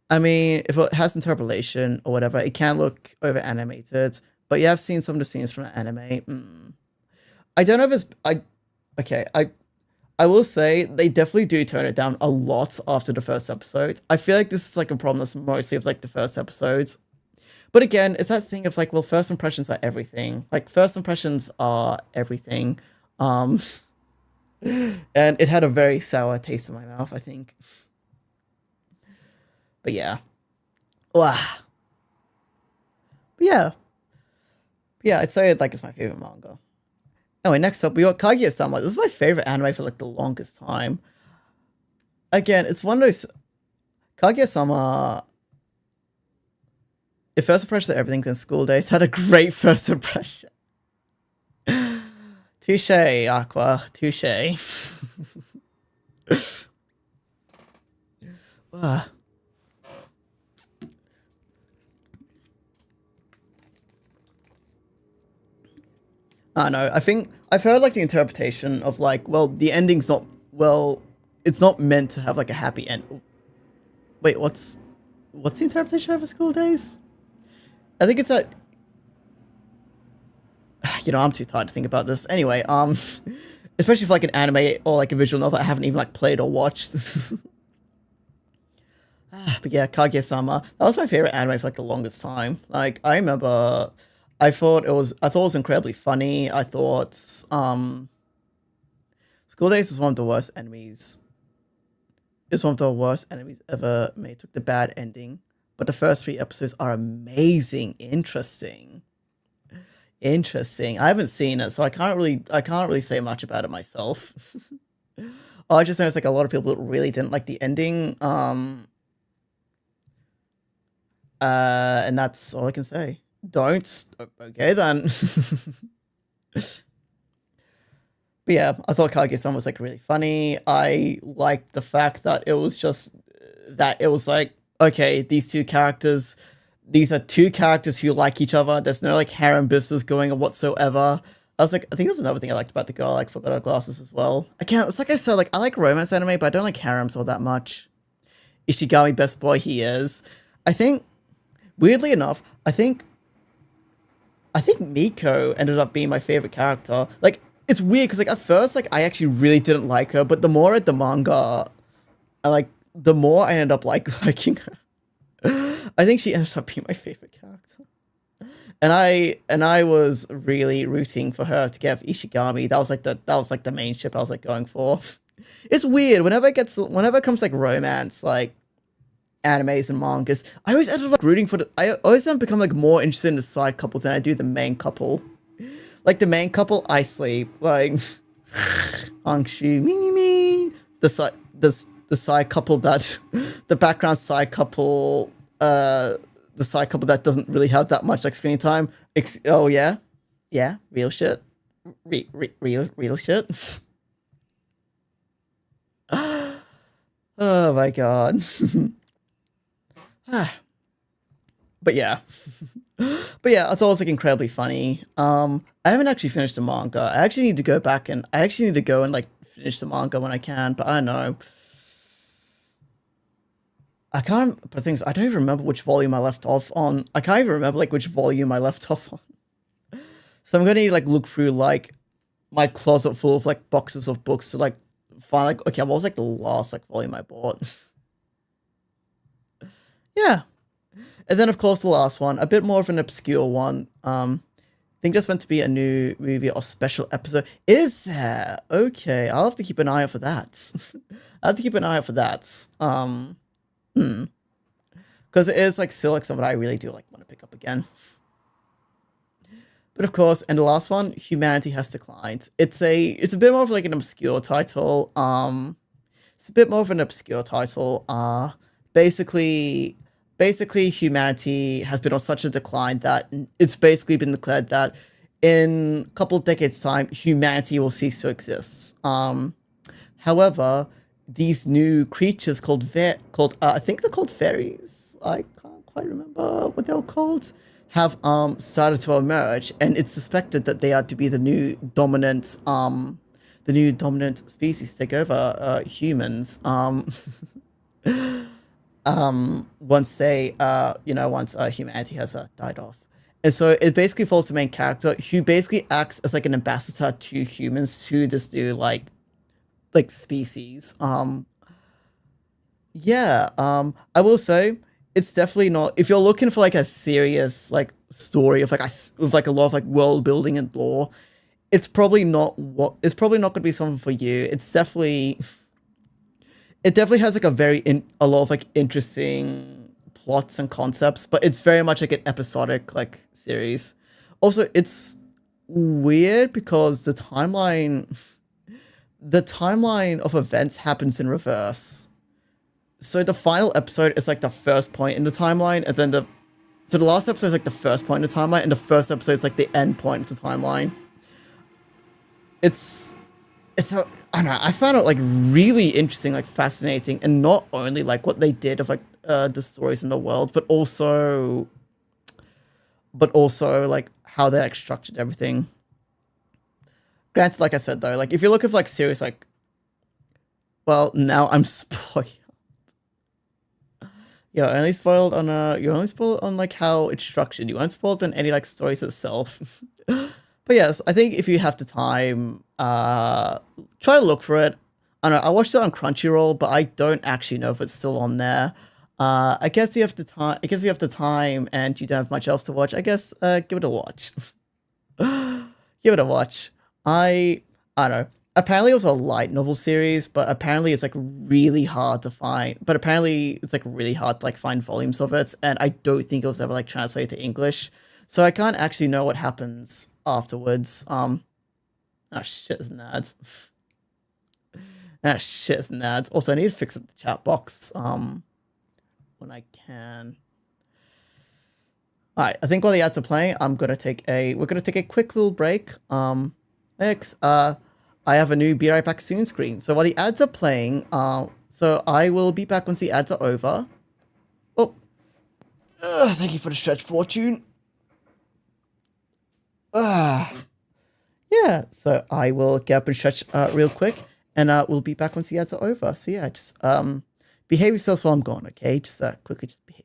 I mean, if it has interpolation or whatever, it can look over animated. But yeah, I've seen some of the scenes from the anime. I don't know if it's okay. I will say they definitely do tone it down a lot after the first episode. I feel like this is like a problem that's mostly of like the first episodes. But again, it's that thing of like, well, first impressions are everything. Like first impressions are everything. And it had a very sour taste in my mouth, I think. But yeah. But yeah. Yeah, I'd say like it's my favorite manga. Anyway, next up we got Kaguya-sama. This is my favorite anime for like the longest time. Again, it's one of those Kaguya-sama. If first impressions of everything in School Days had a great first impression. Touche, Aqua. Touche. I don't know. I think I've heard like the interpretation of like, well, the ending's not it's not meant to have like a happy end. Wait, what's the interpretation of a School Days? I think it's that. I'm too tired to think about this. Anyway, especially for like an anime or like a visual novel I haven't even like played or watched. But yeah, Kaguya-sama. That was my favorite anime for like the longest time. Like I remember, I thought it was incredibly funny. I thought School Days is one of the worst enemies. It's one of the worst enemies ever made. Took the bad ending, but the first 3 episodes are amazing, interesting. I haven't seen it, so I can't really say much about it myself. I just know it's like a lot of people really didn't like the ending. And that's all I can say. Don't. Okay then. But yeah, I thought Kaguya-sama was like really funny. I liked the fact that it was like, okay, these are two characters who like each other. There's no like harem business going on whatsoever. I think it was another thing I liked about the girl. I like forgot her glasses as well. It's like I said, like I like romance anime, but I don't like harems all that much. Ishigami, best boy he is. I think, weirdly enough, I think Miko ended up being my favorite character. Like, it's weird because like at first, like I actually really didn't like her, but the more I read the manga, the more I end up liking her. I think she ended up being my favorite character. And I was really rooting for her to get Ishigami. That was like the main ship I was like going for. It's weird whenever it comes like romance, like animes and mangas, I always ended up like rooting for the. I always end up become like more interested in the side couple than I do the main couple. Like the main couple, I sleep like Angshu, me. The side couple that the background side couple, the side couple that doesn't really have that much like screen time. Oh yeah, yeah, real shit, real shit. Oh my god. But yeah. But yeah, I thought it was like incredibly funny. I haven't actually finished the manga. I actually need to go back and I actually need to go and like finish the manga when I can, but I don't know. I can't, but the thing is, I don't even remember which volume I left off on. I can't even remember like which volume I left off on. So I'm gonna need to like look through like my closet full of like boxes of books to like find like, okay, what was like the last like volume I bought? Yeah. And then of course the last one, a bit more of an obscure one. I think there's meant to be a new movie or special episode. Is there? Okay, I'll have to keep an eye out for that. I'll have to keep an eye out for that. Because it is like still like something I really do like want to pick up again. But of course, and the last one, Humanity Has Declined. It's a bit more of like an obscure title. It's a bit more of an obscure title. Basically humanity has been on such a decline that it's basically been declared that in a couple of decades time humanity will cease to exist. However, these new creatures called I think they're called fairies. I can't quite remember what they were called. Have started to emerge, and it's suspected that they are to be the new dominant species to take over humans. Once they once humanity has died off. And so it basically follows the main character who basically acts as like an ambassador to humans to this new like species. Yeah, I will say it's definitely not, if you're looking for like a serious like story of like with like a lot of like world building and lore, it's probably not going to be something for you. It definitely has like a lot of like interesting plots and concepts, but it's very much like an episodic like series. Also, it's weird because the timeline of events happens in reverse. So the final episode is like the first point in the timeline, and then the last episode is like the first point in the timeline, and the first episode is like the end point of the timeline. It's I don't know, I found it like really interesting, like fascinating, and not only like what they did of like the stories in the world, but also like how they like structured everything. Granted, like I said though, like if you're looking for like serious like, well, now I'm spoiled. Yeah, you're only spoiled on like how it's structured. You aren't spoiled on any like stories itself. But yes, I think if you have the time, try to look for it. I don't know, I watched it on Crunchyroll, but I don't actually know if it's still on there. I guess you have the time. I guess you have the time, and you don't have much else to watch. I guess give it a watch. Give it a watch. I don't know. Apparently it was a light novel series, but apparently it's like really hard to find. But apparently it's like really hard to like find volumes of it, and I don't think it was ever like translated to English. So I can't actually know what happens afterwards. Oh shit, it's nads. Ah shit, it's nads. Also, I need to fix up the chat box. When I can. All right, I think while the ads are playing, we're gonna take a quick little break. Next, I have a new Be Right Back Soon screen. So while the ads are playing, so I will be back once the ads are over. Oh, thank you for the stretch, Fortune. Yeah, so I will get up and stretch real quick, and we'll be back once the ads are over. So yeah, just behave yourselves while I'm gone, okay? Just quickly, just behave.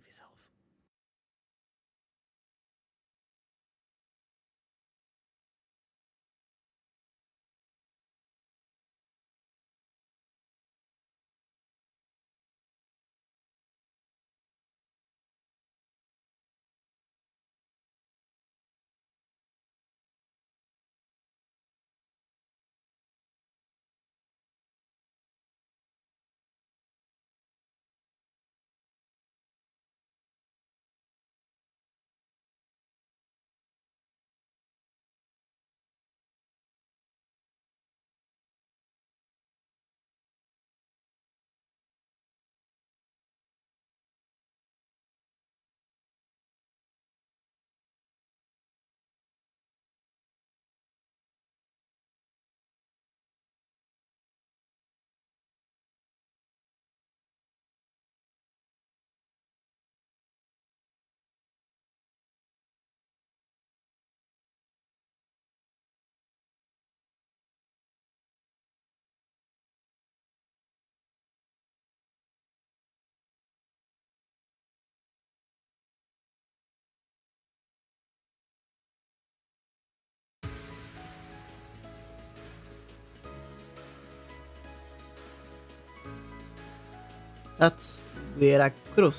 That's weird. I could have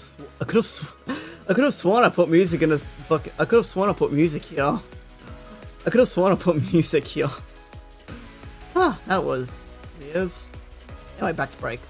sworn I put music in this fucking. I could have sworn I put music here. I could have sworn I put music here. Huh, that was weird. Anyway, back to break.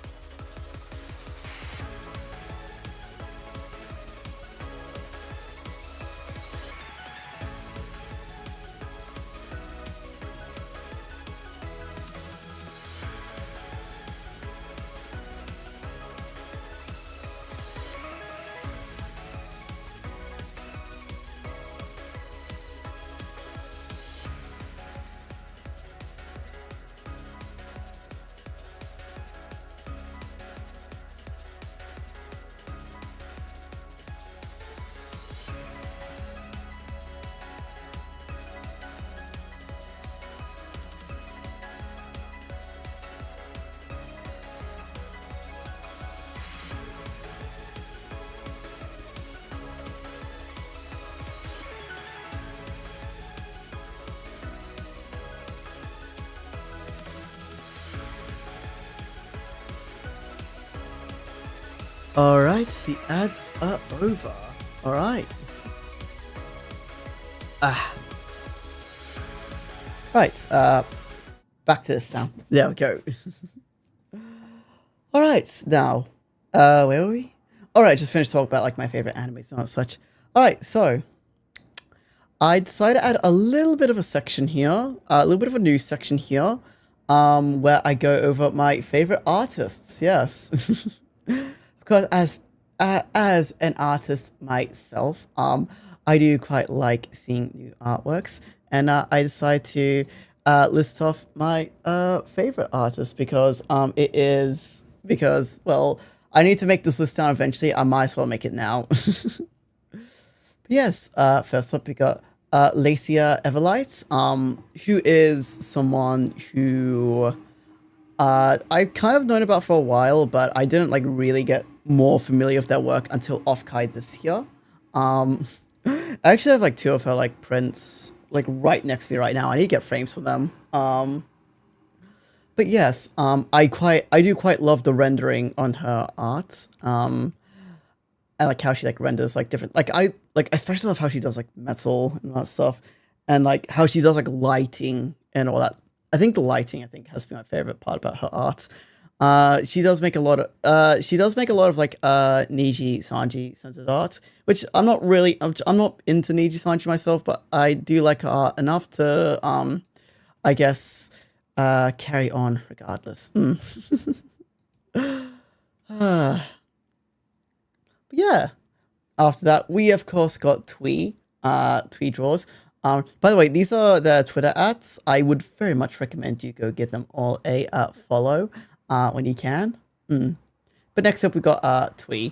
Alright, the ads are over. Alright. Right, back to this now. There we go. Alright, now, where were we? Alright, just finished talking about like my favorite animes and such. Alright, so I decided to add a little bit of a section here, a little bit of a news section here, where I go over my favorite artists. Yes. Because as an artist myself, I do quite like seeing new artworks, and I decided to list off my favorite artists because well, I need to make this list down eventually. I might as well make it now. Yes, first up we got Lacia Everlight, who is someone who I've kind of known about for a while, but I didn't like really get more familiar with their work until Offkai this year. I actually have like two of her like prints like right next to me right now. I need to get frames for them. But yes, I do quite love the rendering on her art. I like how she like renders like different, like I like especially love how she does like metal and that stuff, and like how she does like lighting and all that. I think the lighting has been my favorite part about her art. She does make a lot of like Niji Sanji centered art, which I'm not into Niji Sanji myself, but I do like her art enough to I guess carry on regardless. But yeah. After that, we of course got Twee draws. By the way, these are the Twitter ads. I would very much recommend you go give them all a follow when you can. But next up, we got Twee.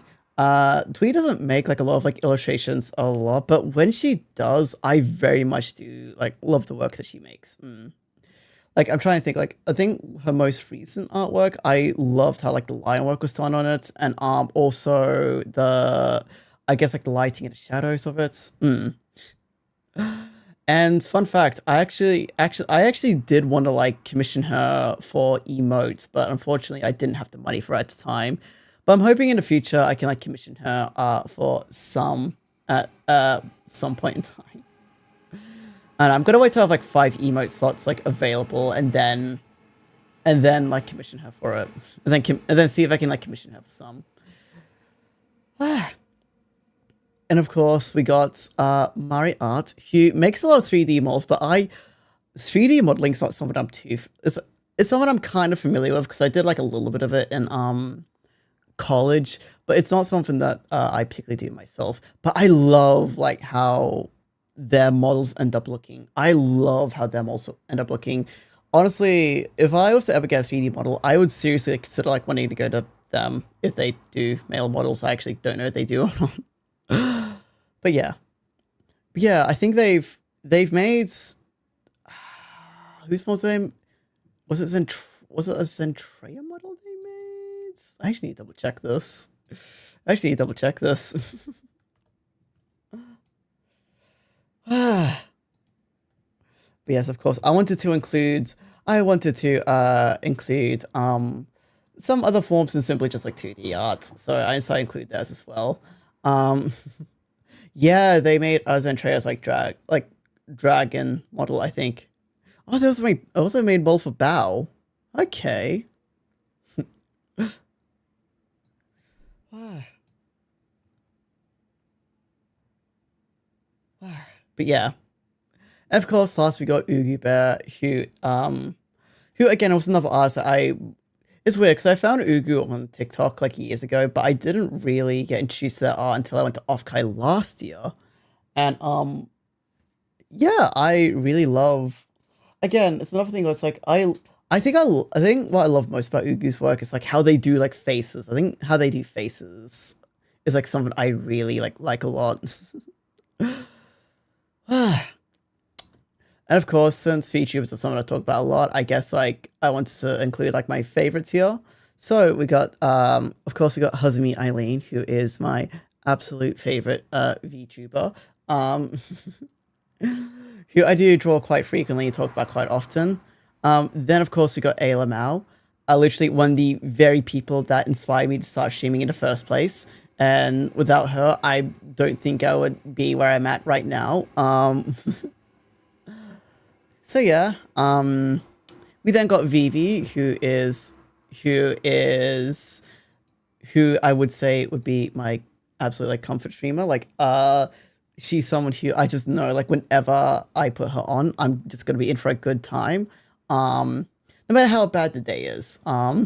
Twee doesn't make like a lot of like illustrations a lot, but when she does, I very much do like love the work that she makes. Like I'm trying to think, like I think her most recent artwork, I loved how like the line work was done on it, and also the I guess like the lighting and the shadows of it. And fun fact, I actually did want to like commission her for emotes, but unfortunately I didn't have the money for it at the time. But I'm hoping in the future I can like commission her for some at some point in time. And I'm gonna wait till I have like 5 emote slots like available, and then like commission her for it, and then see if I can like commission her for some. And of course, we got Mari Art, who makes a lot of 3D models, but 3D modeling is not something I'm it's something I'm kind of familiar with because I did like a little bit of it in college, but it's not something that I particularly do myself. But I love like how their models end up looking. I love how them also end up looking. Honestly, if I was to ever get a 3D model, I would seriously consider like wanting to go to them if they do male models. I actually don't know if they do or not. But yeah, I think they've made whose model they was it a Zentrea model they made? I actually need to double check this. But yes, of course, I wanted to include some other forms than simply just like 2D art. So I decided to include those as well. Um, yeah, they made Zentrea's like dragon model, I think. Oh, they also made both for Bao. Okay. But yeah. And of course, last we got Oogie Bear, who again was another artist that it's weird because I found Ugu on TikTok like years ago, but I didn't really get introduced to that art until I went to Offkai last year. And yeah, I really love. Again, it's another thing where it's like I think what I love most about Ugu's work is like how they do like faces. I think how they do faces is like something I really like a lot. And of course, since VTubers are something I talk about a lot, I guess like I wanted to include like my favorites here. So we got of course we got Huzumi Eileen, who is my absolute favorite VTuber. Who I do draw quite frequently and talk about quite often. Then of course we got Ayla Mao. Literally one of the very people that inspired me to start streaming in the first place. And without her, I don't think I would be where I'm at right now. So yeah, we then got Vivi, who I would say would be my absolute like comfort streamer. Like, she's someone who I just know like whenever I put her on, I'm just gonna be in for a good time. No matter how bad the day is. I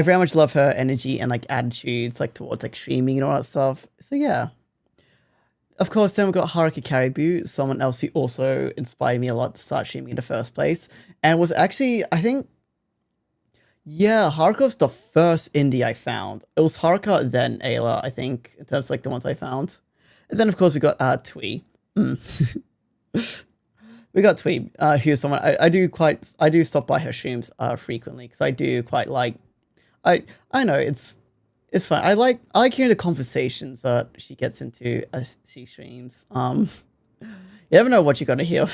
very much love her energy and like attitudes like towards like streaming and all that stuff. So yeah. Of course, then we got Haruka Caribou, someone else who also inspired me a lot to start streaming in the first place. And was actually, I think, yeah, Haruka was the first indie I found. It was Haruka, then Ayla, I think, in terms of like the ones I found. And then, of course, we got Twee. We got Twee, who's someone I do stop by her streams frequently because I do quite like. I know it's fun. I like hearing the conversations that she gets into as she streams. You never know what you're gonna hear.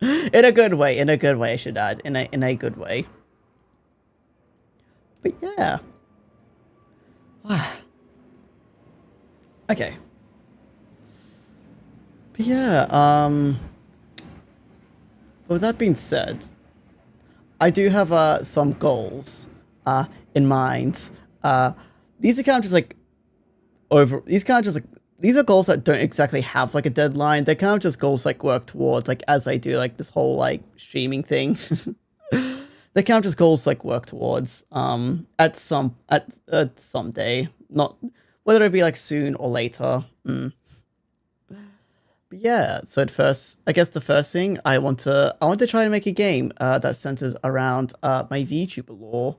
In a good way, I should add. In a good way. But yeah. Okay. But yeah, with that being said, I do have some goals in mind. These are kind of just like these are goals that don't exactly have like a deadline. They're kind of just goals like work towards like as I do like this whole like streaming thing. They're kind of just goals like work towards at some day, not whether it be like soon or later. But yeah, so at first, I guess the first thing I want to try to make a game that centers around my VTuber lore.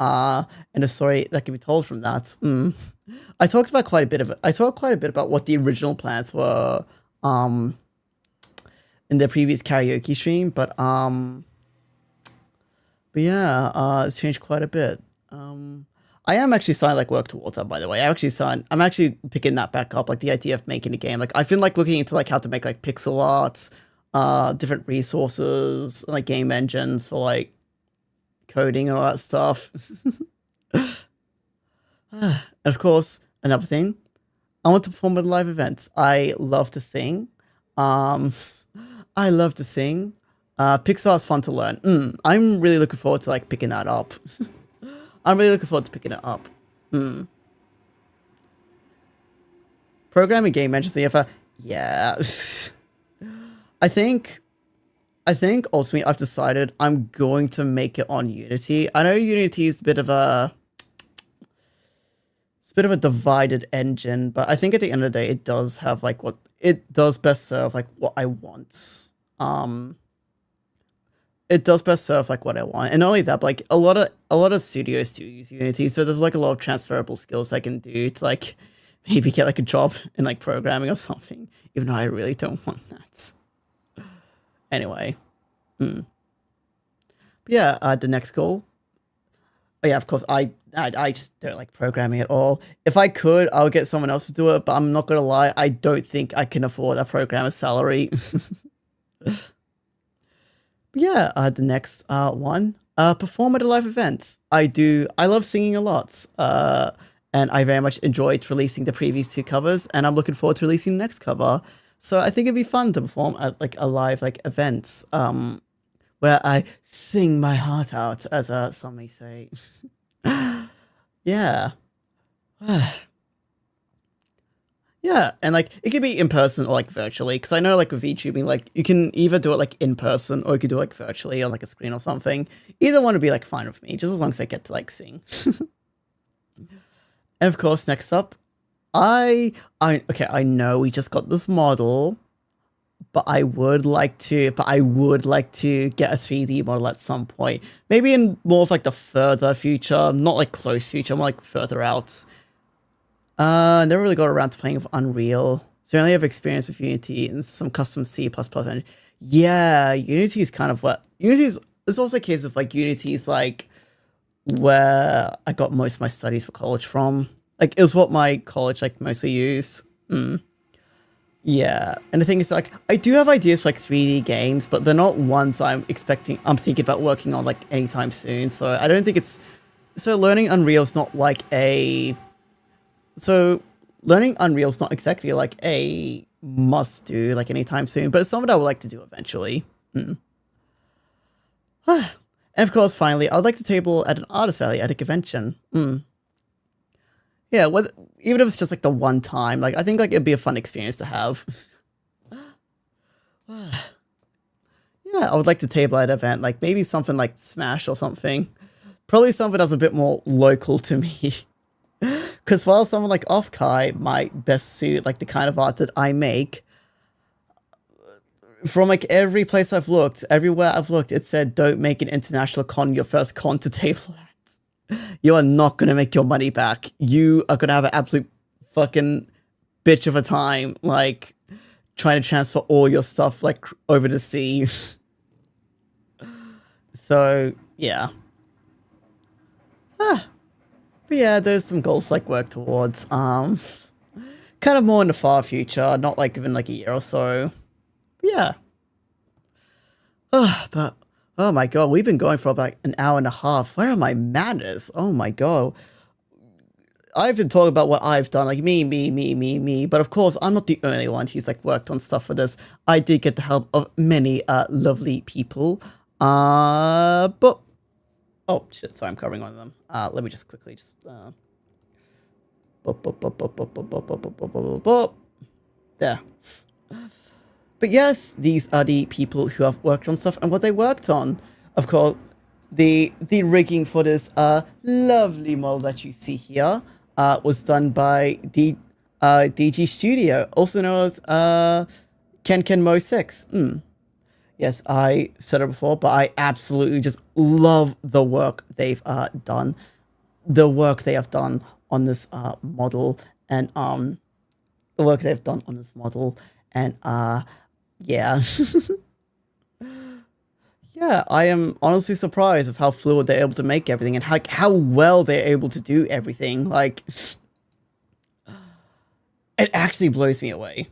And a story that can be told from that. I talked quite a bit about what the original plans were in the previous karaoke stream, but yeah, it's changed quite a bit. I am actually starting to like work towards that, by the way. I'm actually picking that back up, like the idea of making a game. Like I've been like looking into like how to make like pixel art, different resources, like game engines for like coding and all that stuff. And of course, another thing, I want to perform at live events. I love to sing. I love to sing. Pixar's fun to learn. I'm really looking forward to like picking that up. I'm really looking forward to picking it up. Programming game mentions the ever. Yeah. I think ultimately I've decided I'm going to make it on Unity. I know Unity is a bit of a divided engine, but I think at the end of the day it does have like what it does best serve like what I want. It does best serve like what I want. And not only that, but like a lot of studios do use Unity, so there's like a lot of transferable skills I can do to like maybe get like a job in like programming or something, even though I really don't want that. Anyway. But yeah, the next goal. Oh yeah, of course, I just don't like programming at all. If I could, I'll get someone else to do it, but I'm not gonna lie, I don't think I can afford a programmer's salary. But yeah, the next one, Perform at a live event. I do. I love singing a lot. And I very much enjoyed releasing the previous two covers, and I'm looking forward to releasing the next cover. So I think it'd be fun to perform at like a live like event, where I sing my heart out, as some may say. Yeah. Yeah, and like it could be in person or like virtually, because I know like with VTubing, like you can either do it like in person or you could do it like virtually on like a screen or something. Either one would be like fine with me, just as long as I get to like sing. And of course, next up, okay, I know we just got this model, but I would like to get a 3D model at some point. Maybe in more of like the further future, not like close future, more like further out. Never really got around to playing with Unreal. So I only have experience with Unity and some custom C++. And yeah, Unity is kind of what... There's also a case of like Unity's like where I got most of my studies for college from. Like it was what my college like mostly used. Yeah, and the thing is like I do have ideas for like 3D games, but they're not ones I'm thinking about working on like anytime soon. So I don't think learning Unreal is not like learning Unreal is not exactly like a must do like anytime soon, but it's something I would like to do eventually. And of course, finally, I would like to table at an artist alley at a convention. Yeah, even if it's just like the one time, like I think like it'd be a fun experience to have. Yeah, I would like to table at an event, like maybe something like Smash or something. Probably something that's a bit more local to me. Because while someone like Offkai might best suit like the kind of art that I make, from like every place I've looked, everywhere I've looked, it said don't make an international con your first con to table at. You are not going to make your money back. You are going to have an absolute fucking bitch of a time, like trying to transfer all your stuff like over the sea. So yeah. But yeah, there's some goals to like work towards. Kind of more in the far future, not like within like a year or so. But yeah. But oh my god, we've been going for about an hour and a half. Where are my manners? Oh my god. I've been talking about what I've done, like me. But of course, I'm not the only one who's like worked on stuff for this. I did get the help of many lovely people. But oh shit, sorry, I'm covering one of them. Let me just quickly there. But yes, these are the people who have worked on stuff and what they worked on. Of course, the rigging for this lovely model that you see here was done by DG Studio, also known as Ken Mo 6. Yes, I said it before, but I absolutely just love the work they've done. The work they have done on this model, and yeah. Yeah, I am honestly surprised of how fluid they're able to make everything and how well they're able to do everything. Like, it actually blows me away.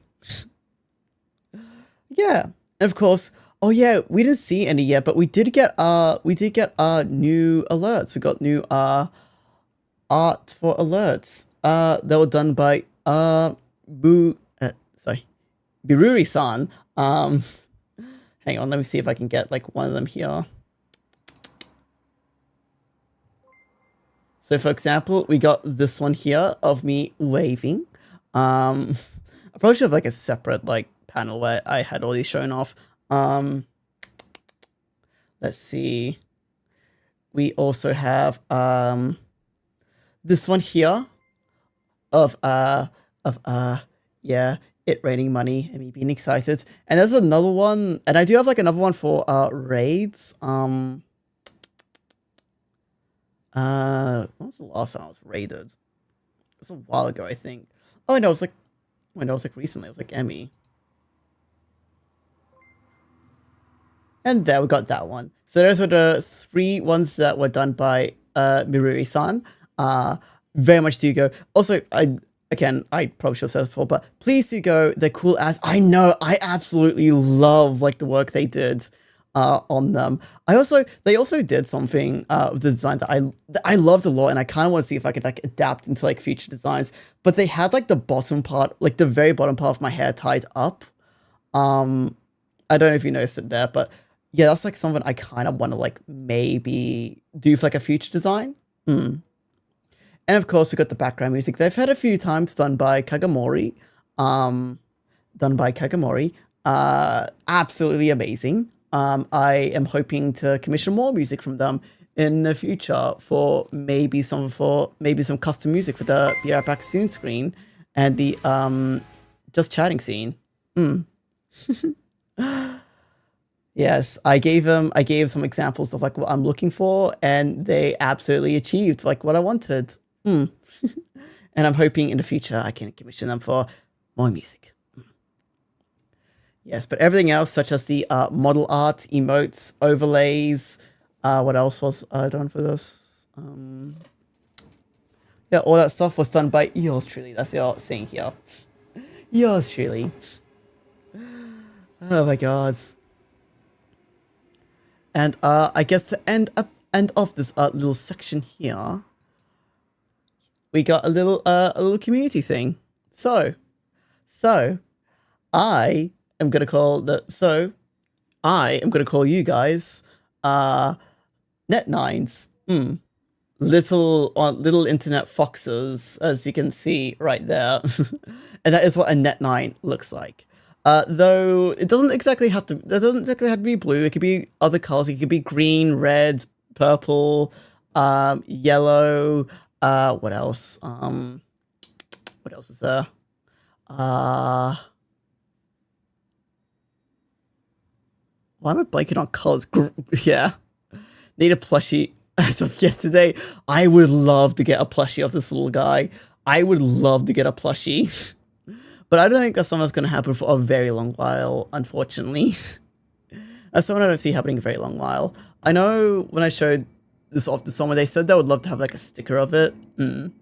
Yeah, and of course, oh yeah, we didn't see any yet, but we did get new alerts. We got new art for alerts. That were done by Biruri-san. Hang on, let me see if I can get like one of them here. So for example, we got this one here of me waving. I probably should have like a separate like panel where I had all these shown off. Let's see. We also have this one here of yeah, it raining money and me being excited. And there's another one, and I do have like another one for raids. When was the last time I was raided? It was a while ago, I think. Oh no, it was like recently. It was like Emmy. And there we got that one. So those were the 3 ones that were done by Miruri-san. Very much do go. Also, I probably should have said it before, but please do go. They're cool as I know. I absolutely love like the work they did. on them. They also did something with the design that I loved a lot, and I kind of want to see if I could like adapt into like future designs. But they had like the bottom part, like the very bottom part of my hair tied up. I don't know if you noticed it there, but yeah, that's like something I kind of want to like maybe do for like a future design. And of course, we got the background music. They've had a few times done by Kagamori. Absolutely amazing. I am hoping to commission more music from them in the future for maybe some custom music for the Be Right Back Soon screen and the just chatting scene. Yes, I gave some examples of like what I'm looking for, and they absolutely achieved like what I wanted. And I'm hoping in the future I can commission them for more music. Yes, but everything else, such as the model art, emotes, overlays, what else was done for this? Yeah, all that stuff was done by yours truly. That's what you're seeing here. Yours truly. Oh my god. And I guess the end of this little section here, we got a little community thing. So I am gonna call you guys net nines. Little internet foxes, as you can see right there. And that is what a net 9 looks like. Though it doesn't exactly have to be blue. It could be other colors. It could be green, red, purple, yellow. What else? What else is there? Why am I blanking on colors? Yeah. Need a plushie. As of yesterday, I would love to get a plushie of this little guy. I would love to get a plushie. But I don't think that's something that's going to happen for a very long while, unfortunately. That's something I don't see happening a very long while. I know when I showed this off to someone, they said they would love to have like a sticker of it. I'm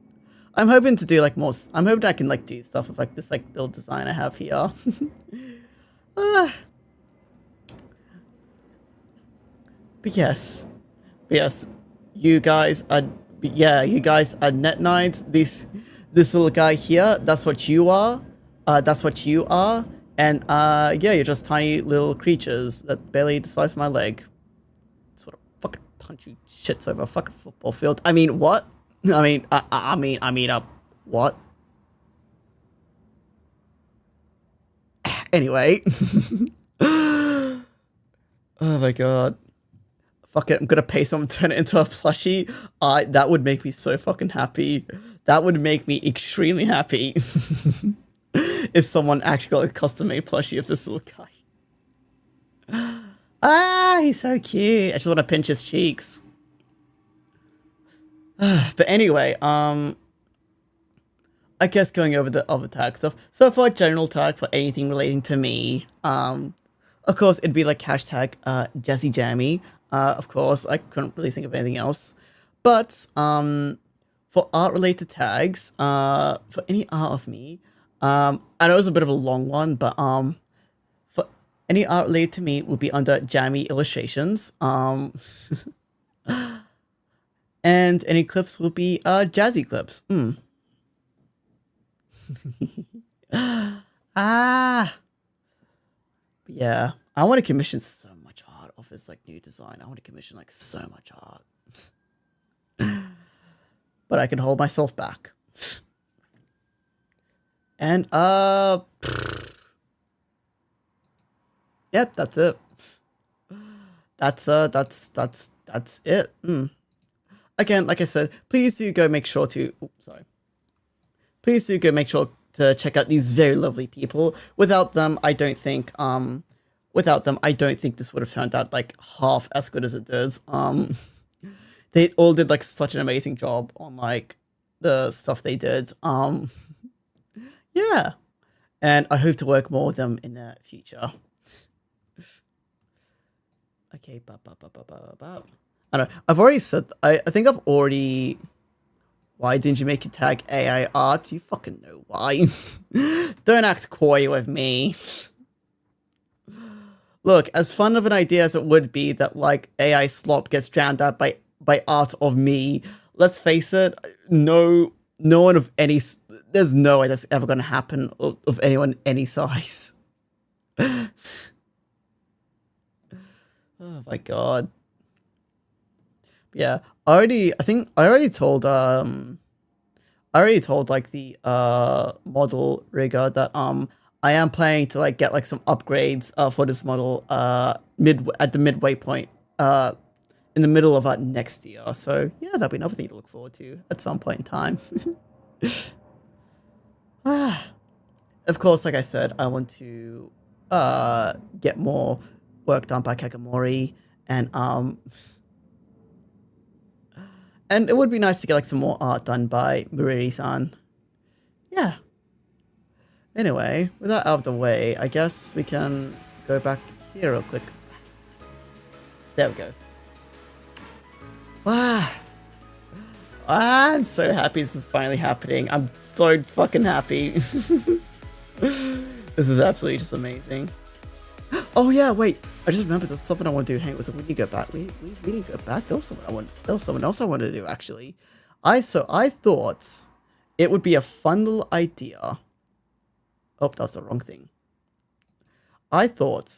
hoping to do like more. I'm hoping I can like do stuff with like this like little design I have here. But yes, you guys are net nines. This little guy here, that's what you are. And yeah, you're just tiny little creatures that barely the size of my leg. That's what a fucking punch you shits over a fucking football field. I mean, what? I mean, what? Anyway. Oh my god. Fuck it, I'm gonna pay someone to turn it into a plushie. That would make me so fucking happy. That would make me extremely happy. If someone actually got a custom-made plushie of this little guy. He's so cute. I just want to pinch his cheeks. But anyway, I guess going over the other tag stuff. So for a general tag for anything relating to me, of course, it'd be like hashtag Jazzyjammy. Of course, I couldn't really think of anything else. But for art-related tags, for any art of me, I know it's a bit of a long one, but for any art related to me would be under Jammy Illustrations. And any clips will be Jazzy clips. Yeah, I want to commission so much art off this like new design. I want to commission like so much art. But I can hold myself back. And yep, that's it. That's it. Again, like I said, please do go make sure to Please do go make sure to check out these very lovely people. Without them, I don't think this would have turned out like half as good as it did. They all did like such an amazing job on like the stuff they did. Yeah, and I hope to work more with them in the future. Okay, I don't know. I've already said. I think I've already. Why didn't you make your tag AI art? You fucking know why. Don't act coy with me. look, as fun of an idea as it would be that like AI slop gets drowned out by art of me, let's face it, no one of any there's no way that's ever going to happen of anyone any size. Oh my god. Yeah, I already told like the model rigger that I am planning to like get like some upgrades for this model at the midway point in the middle of next year. So yeah, that'll be another thing to look forward to at some point in time. Of course, like I said, I want to get more work done by Kakamori, and it would be nice to get like some more art done by Muriri-san. Yeah. Anyway, with that out of the way, I guess we can go back here real quick. There we go. Wow. I'm so happy this is finally happening. I'm so fucking happy. This is absolutely just amazing. Oh yeah, wait. I just remembered there's something I want to do. Hang on, we need to go back. We need to go back. There was someone else I wanted to do actually. I thought it would be a fun little idea. Oh, that was the wrong thing. I thought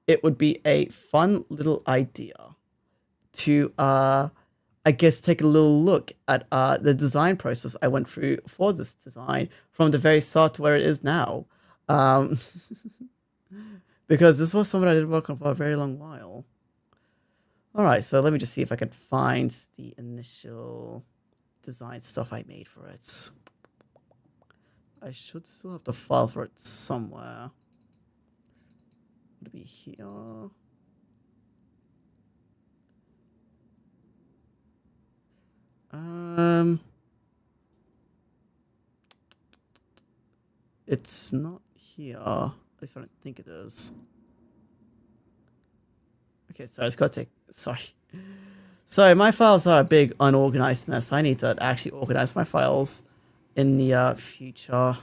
it would be a fun little idea to I guess take a little look at the design process I went through for this design from the very start to where it is now. Because this was something I did work on for a very long while. Alright, so let me just see if I can find the initial design stuff I made for it. I should still have the file for it somewhere. Would it be here? It's not here. At least I don't think it is. Okay, so it's got to take. Sorry. So my files are a big unorganized mess. I need to actually organize my files in the future.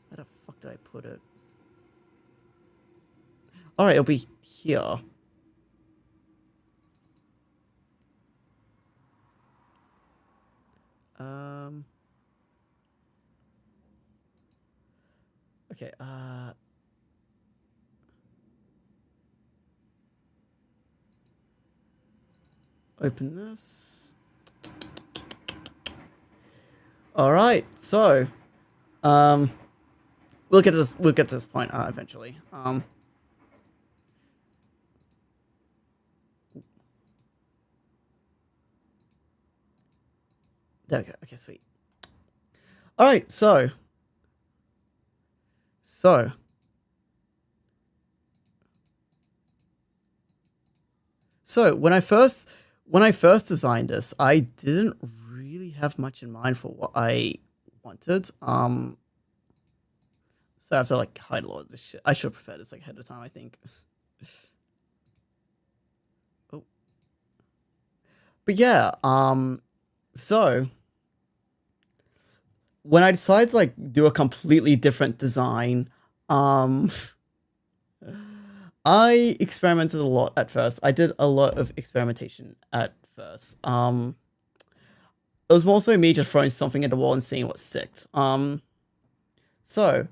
Where the fuck did I put it? All right, it'll be here. Okay, open this. All right, so we'll get to this point eventually. There we go. Okay, sweet. All right, so when I first designed this, I didn't really have much in mind for what I wanted. So I have to like hide a lot of this shit. I should have prepared this like ahead of time, I think. Oh, but yeah, so when I decided to like do a completely different design, I experimented a lot at first. I did a lot of experimentation at first. It was more so me just throwing something at the wall and seeing what sticked. So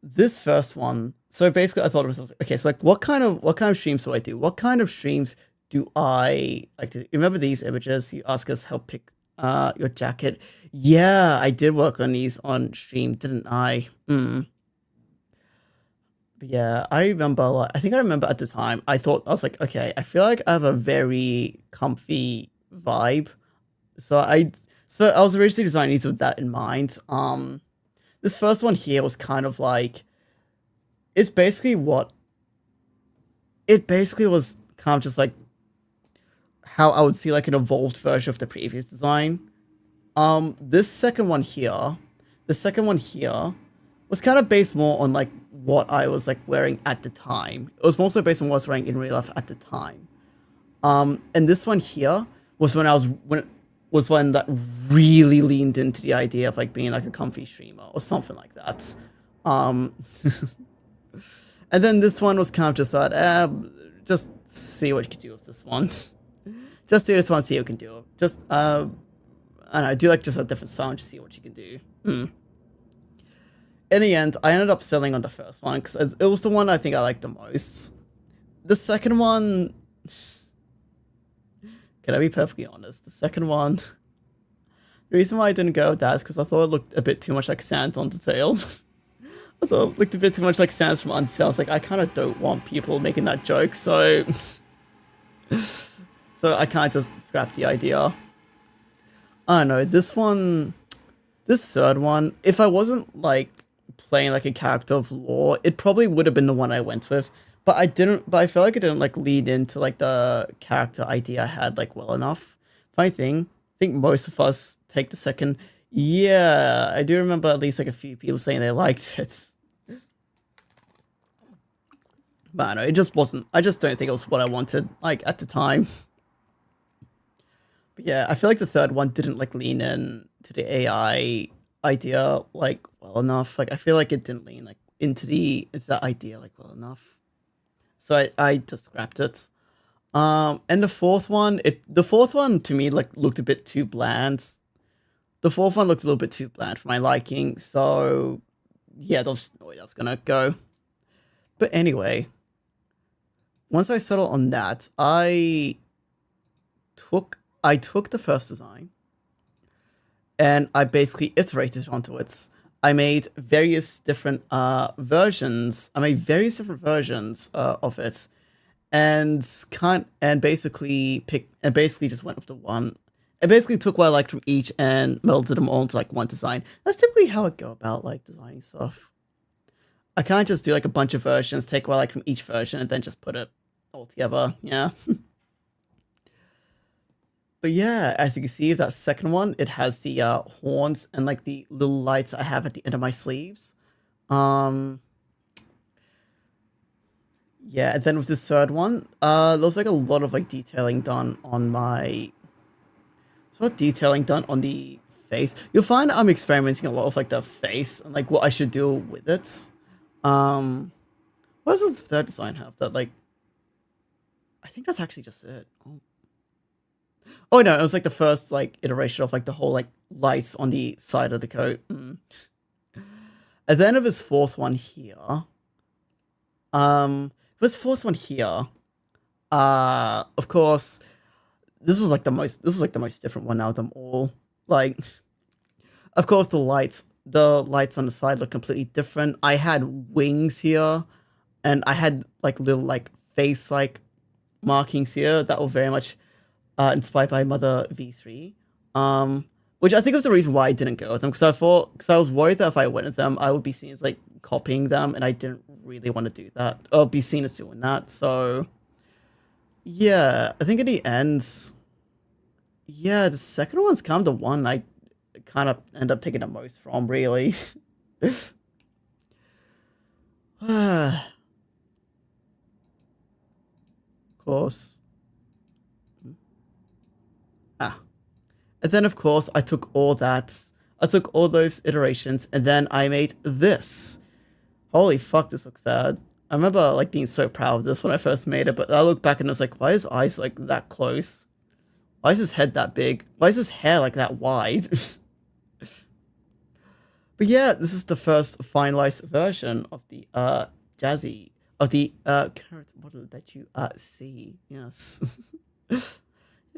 this first one. So basically, I thought to myself, okay, so like, what kind of streams do I do? What kind of streams do I like to? Remember these images? You ask us help pick your jacket. Yeah, I did work on these on stream, didn't I? But yeah, I remember, like, I think I remember at the time, I was like, okay, I feel like I have a very comfy vibe. So I was originally designing these with that in mind. This first one here was kind of like, it basically was kind of just like how I would see like an evolved version of the previous design. This second one here was kind of based more on like what I was like wearing at the time. It was mostly based on what I was wearing in real life at the time. And this one here was when that really leaned into the idea of like being like a comfy streamer or something like that. And then this one was kind of just like, just see what you can do with this one. Just do this one, see what you can do. Just, I don't know, do like just a different sound to see what you can do. In the end, I ended up selling on the first one because it was the one I think I liked the most. The second one, can I be perfectly honest? The second one, the reason why I didn't go with that is because I thought it looked a bit too much like Sans on the tail. I thought it looked a bit too much like Sans from Unsale. I was like, I kind of don't want people making that joke, so so I kind of just scrapped the idea. I don't know, this third one, if I wasn't like playing like a character of lore, it probably would have been the one I went with. But I feel like I didn't like lead into like the character idea I had like well enough. Funny thing, I think most of us take the second. Yeah, I do remember at least like a few people saying they liked it. But I don't know, it just wasn't, I just don't think it was what I wanted like at the time. But yeah, I feel like the third one didn't like lean in to the AI idea like well enough. Like I feel like it didn't lean like into that idea like well enough. So I just scrapped it. And the fourth one to me like looked a bit too bland. The fourth one looked a little bit too bland for my liking. So yeah, that's the way that's gonna go. But anyway, once I settled on that, I took the first design and I basically iterated onto it. I made various different versions. I made various different versions of it, and basically just went with the one. I basically took what I liked from each and melded them all into like one design. That's typically how I go about like designing stuff. I kind of just do like a bunch of versions, take what I like from each version, and then just put it all together. Yeah. But yeah, as you can see, that second one, it has the horns and like the little lights I have at the end of my sleeves. Yeah, and then with this third one, there's like a lot of like detailing done on my... There's a lot of detailing done on the face. You'll find I'm experimenting a lot with like the face and like what I should do with it. What does the third design have? That like... I think that's actually just it. Oh no, it was like the first like iteration of like the whole like lights on the side of the coat. At the end of his fourth one here, of course, this was like the most different one out of them all. Like, of course, the lights on the side look completely different. I had wings here, and I had like little like face like markings here that were very much inspired by Mother V3, which I think was the reason why I didn't go with them, because I was worried that if I went with them, I would be seen as like copying them, and I didn't really want to do that, or be seen as doing that. So yeah, I think in the end, yeah, the second one's kind of the one I kind of end up taking the most from, really. Of course. And then, of course, I took all those iterations, and then I made this. Holy fuck, this looks bad. I remember, like, being so proud of this when I first made it, but I look back and I was like, why is his eyes, like, that close? Why is his head that big? Why is his hair, like, that wide? But yeah, this is the first finalized version of the, current model that you, see. Yes.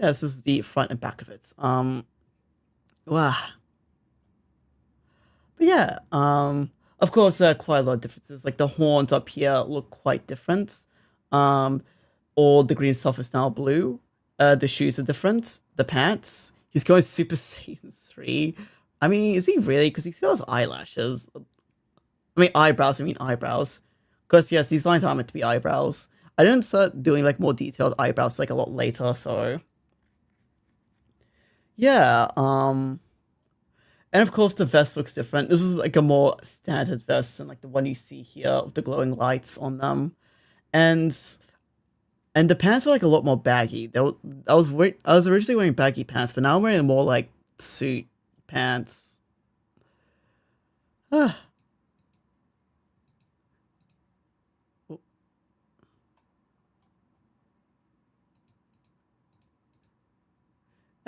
Yes, this is the front and back of it. Wow. But yeah, of course, there are quite a lot of differences. Like the horns up here look quite different. All the green stuff is now blue. The shoes are different. The pants. He's going Super Saiyan 3. I mean, is he really? Because he still has eyelashes. I mean, eyebrows. Because yes, these lines are meant to be eyebrows. I didn't start doing like more detailed eyebrows like a lot later, so... Yeah, and of course the vest looks different. This is like a more standard vest than like the one you see here with the glowing lights on them. And the pants were like a lot more baggy. I was originally wearing baggy pants, but now I'm wearing more like suit pants.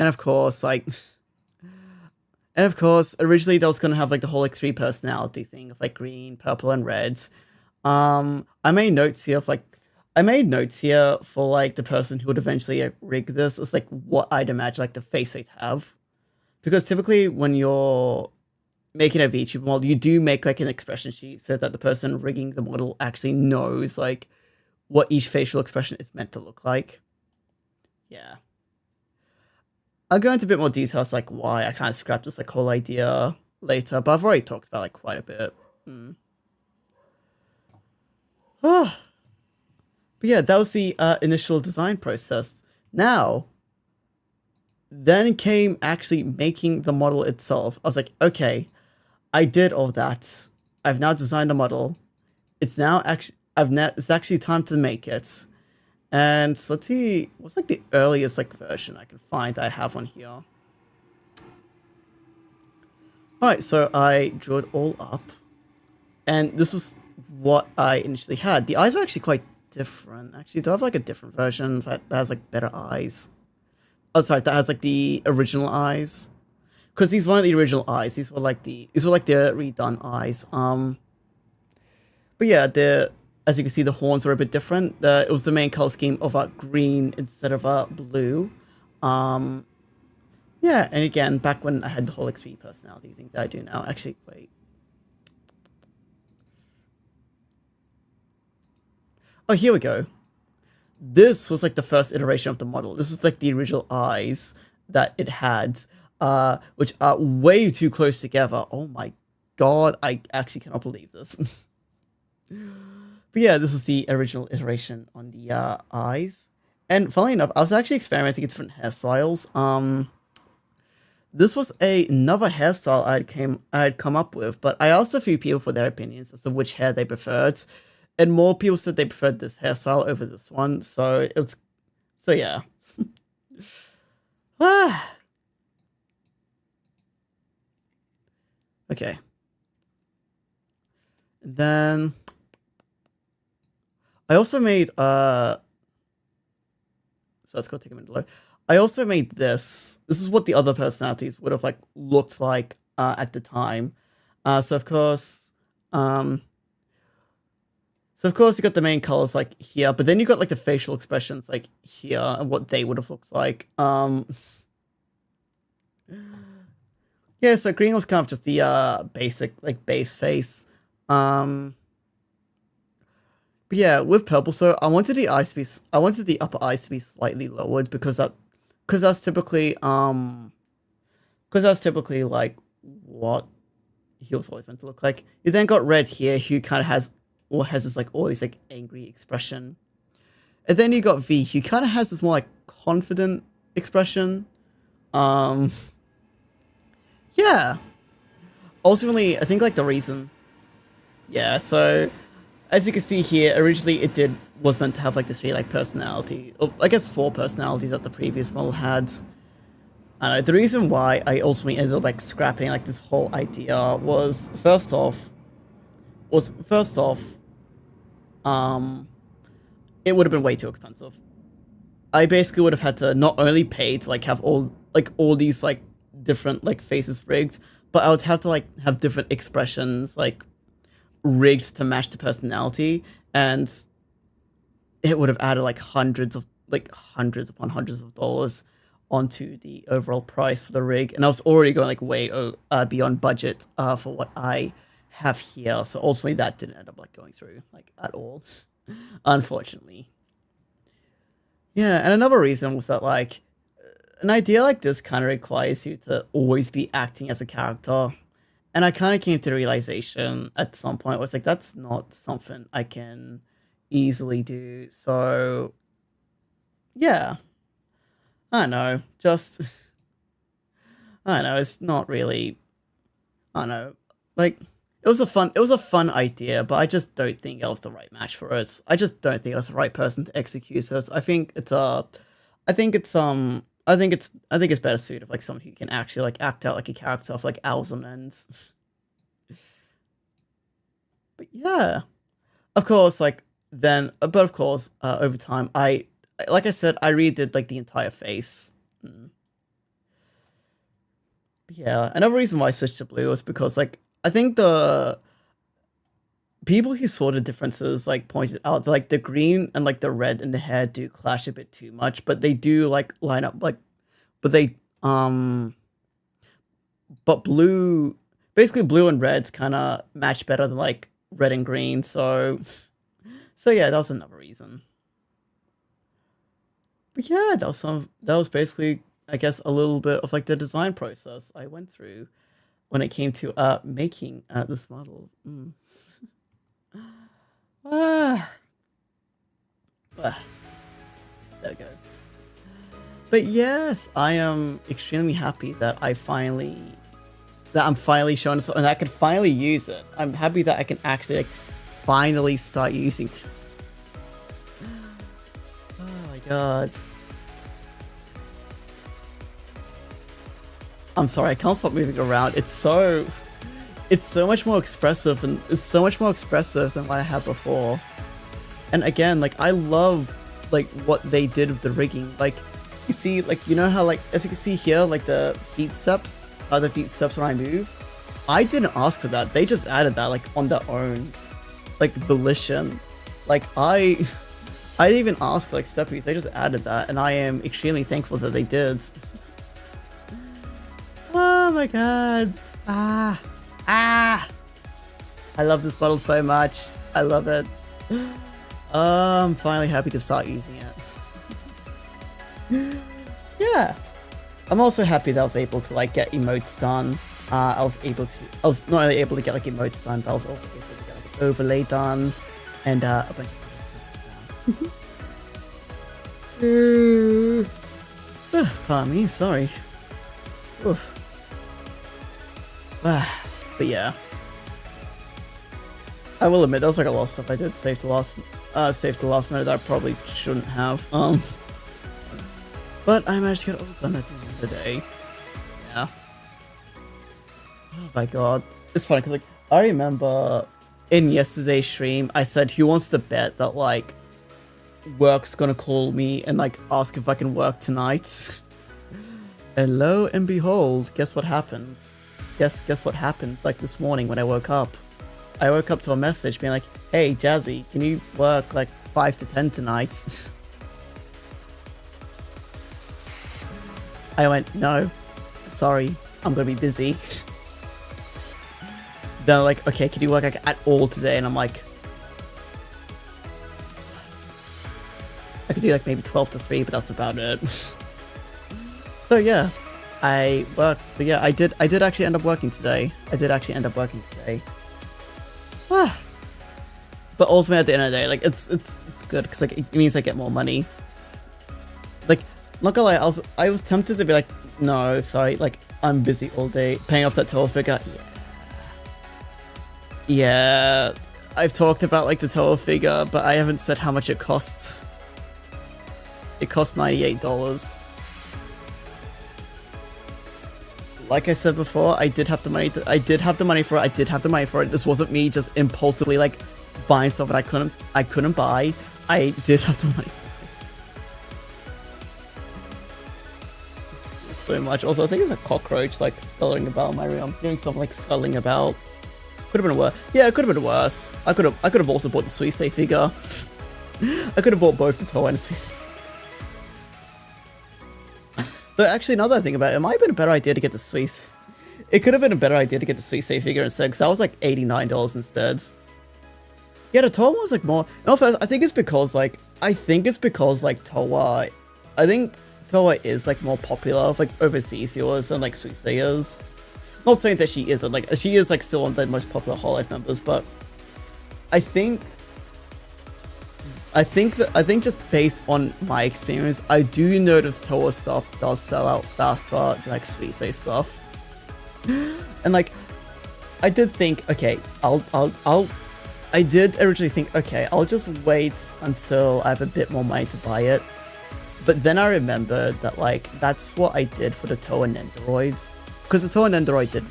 And of course, like, and of course, originally that was gonna have like the whole like three personality thing of like green, purple, and red. I made notes here of like, I made notes here for like the person who would eventually rig this. It's like what I'd imagine like the face they'd have, because typically when you're making a VTuber model, you do make like an expression sheet so that the person rigging the model actually knows like what each facial expression is meant to look like. Yeah. I'll go into a bit more details like why I kind of scrapped this like whole idea later, but I've already talked about like quite a bit. But yeah, that was the initial design process. Now, then came actually making the model itself. I was like, okay, I did all that. I've now designed a model. It's now actually it's actually time to make it. And so let's see, what's like the earliest like version I can find I have on here. Alright, so I drew it all up. And this was what I initially had. The eyes were actually quite different. Actually, do I have like a different version that has like better eyes? Oh, sorry, that has like the original eyes. Because these weren't the original eyes. These were like the redone eyes. But yeah, as you can see, the horns were a bit different. It was the main color scheme of green instead of blue. Yeah, and again, back when I had the whole like 3 personality thing that I do now. Actually, wait. Oh, here we go. This was like the first iteration of the model. This was like the original eyes that it had, which are way too close together. Oh my god, I actually cannot believe this. But yeah, this is the original iteration on the eyes. And funnily enough, I was actually experimenting with different hairstyles. This was another hairstyle I had come up with, but I asked a few people for their opinions as to which hair they preferred, and more people said they preferred this hairstyle over this one. So yeah. Okay. And then I also made so let's go take a minute to load. I also made this. This is what the other personalities would have like looked like at the time. So of course you got the main colors like here, but then you got like the facial expressions like here and what they would have looked like. Yeah, so green was kind of just the basic like base face. But yeah, with purple, so I wanted the upper eyes to be slightly lowered because that's typically like what he was always meant to look like. You then got red here, who kind of has this like always like angry expression, and then you got V, who kind of has this more like confident expression. Yeah. Ultimately, I think like the reason. Yeah, so as you can see here, originally was meant to have like this really like personality, or I guess 4 personalities that the previous model had. And the reason why I ultimately ended up like scrapping like this whole idea was first off, it would have been way too expensive. I basically would have had to not only pay to like have all these like different like faces rigged, but I would have to like have different expressions like rigged to match the personality, and it would have added like hundreds upon hundreds of dollars onto the overall price for the rig, and I was already going like way beyond budget for what I have here, so ultimately that didn't end up like going through like at all, unfortunately. Yeah, and another reason was that like an idea like this kind of requires you to always be acting as a character. And I kind of came to the realization at some point where it's like, that's not something I can easily do. So, yeah. I don't know. I don't know. It's not really, I don't know. Like, it was a fun idea, but I just don't think I was the right match for it. I just don't think I was the right person to execute it. I think it's better suited like someone who can actually like act out like a character of like owls and ends. But yeah, of course, over time, like I said, I redid like the entire face. Yeah, another reason why I switched to blue was because like I think the people who saw the differences like pointed out like the green and like the red in the hair do clash a bit too much, but they do like line up like but they but blue basically blue and reds kind of match better than like red and green, so yeah, that was another reason. But yeah, that was basically I guess a little bit of like the design process I went through when it came to making this model. Ah, ah, there we go. But yes, I am extremely happy that I'm finally showing this and I can finally use it. I'm happy that I can actually like finally start using this. Oh my god. I'm sorry, I can't stop moving around. It's so much more expressive and it's so much more expressive than what I had before. And again, like I love like what they did with the rigging. Like you see, like you know how like as you can see here, like the feet steps when I move. I didn't ask for that. They just added that like on their own, like volition. Like I didn't even ask for like steppies. They just added that, and I am extremely thankful that they did. Oh my god! I love this model so much. I love it. I'm finally happy to start using it. Yeah. I'm also happy that I was able to like get emotes done. I was not only able to get like emotes done, but I was also able to get like an overlay done and a bunch of other stuff as well. Pardon me, sorry. Oof. But yeah. I will admit, there was like a lot of stuff I did save to last minute that I probably shouldn't have. But I managed to get it all done at the end of the day. Yeah. Oh my god. It's funny because like I remember in yesterday's stream I said who wants to bet that like work's gonna call me and like ask if I can work tonight. And lo and behold, guess what happens? Guess what happened like this morning when I woke up? I woke up to a message being like, hey Jazzy, can you work like 5 to 10 tonight? I went, no, sorry, I'm gonna be busy. They're like, okay, can you work like at all today? And I'm like, I could do like maybe 12 to 3, but that's about it. So yeah, I worked. So yeah, I did actually end up working today. But ultimately at the end of the day, like it's good because like it means I get more money. Like, not gonna lie, I was tempted to be like, no, sorry, like I'm busy all day paying off that toll figure. Yeah, I've talked about like the toll figure, but I haven't said how much it costs. It cost $98. Like I said before, I did have the money for it. This wasn't me just impulsively like buying stuff that I couldn't buy. I did have the money for it. So much. Also, I think there's a cockroach like scuttling about in my room. I'm hearing something like scuttling about. Could have been worse. Yeah, it could have been worse. I could have also bought the Suisei figure. I could have bought both the Toa and the Suisei. But actually, another thing about it, it might have been a better idea to get the Swiss. It could have been a better idea to get the Suisei figure instead, because that was like $89 instead. Yeah, the Toa was like more. No, first, I think it's because like Toa. I think Toa is like more popular with like overseas viewers than like Suiseiers. Not saying that she isn't, like she is like still one of the most popular Hololive members, but I think just based on my experience, I do notice Toa stuff does sell out faster than like Suisei stuff. And like I did think, okay, I did originally think, okay, I'll just wait until I have a bit more money to buy it. But then I remembered that like that's what I did for the Toa Nendoroids. Because the Toa Nendoroid did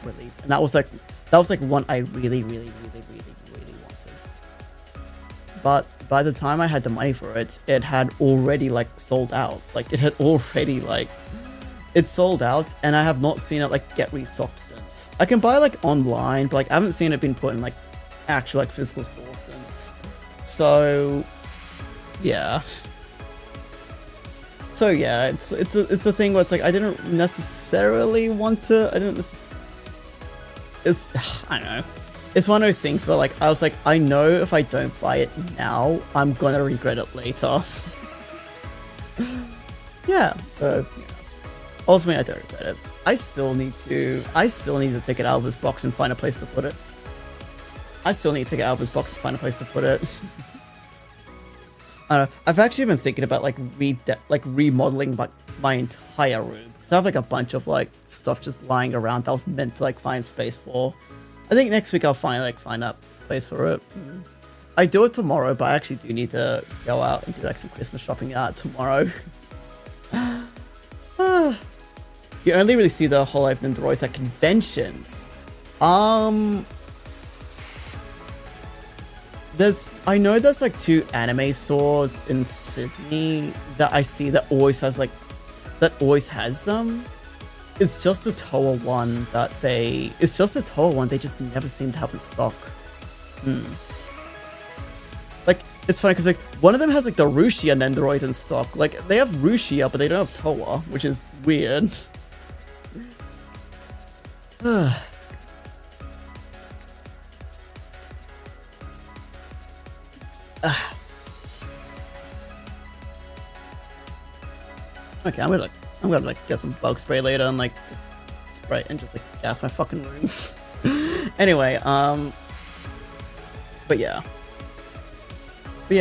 release, and that was like one I really wanted. But by the time I had the money for it, it had already like sold out. Like it had already like it's sold out, and I have not seen it like get restocked since. I can buy like online, but like I haven't seen it being put in like actual like physical stores since. So yeah. So yeah, it's a thing where it's like I didn't necessarily want to. I don't know. It's one of those things where like I was like, I know if I don't buy it now, I'm gonna regret it later. Yeah. So yeah. Ultimately, I don't regret it. I still need to take it out of this box and find a place to put it. I I don't know. I've actually been thinking about like remodeling my entire room, because I have like a bunch of like stuff just lying around that I was meant to like find space for. I think next week I'll finally find a place for it. I do it tomorrow, but I actually do need to go out and do like some Christmas shopping tomorrow. You only really see the Hololive Nendoroids at conventions. I know there's like 2 anime stores in Sydney that I see that always has them. It's just a Toa one they just never seem to have in stock. Like, it's funny because like one of them has like the Rushia Nendoroid in stock. Like they have Rushia, but they don't have Toa, which is weird. Okay, I'm gonna like get some bug spray later and like just spray and just like gas my fucking rooms. Anyway, but yeah,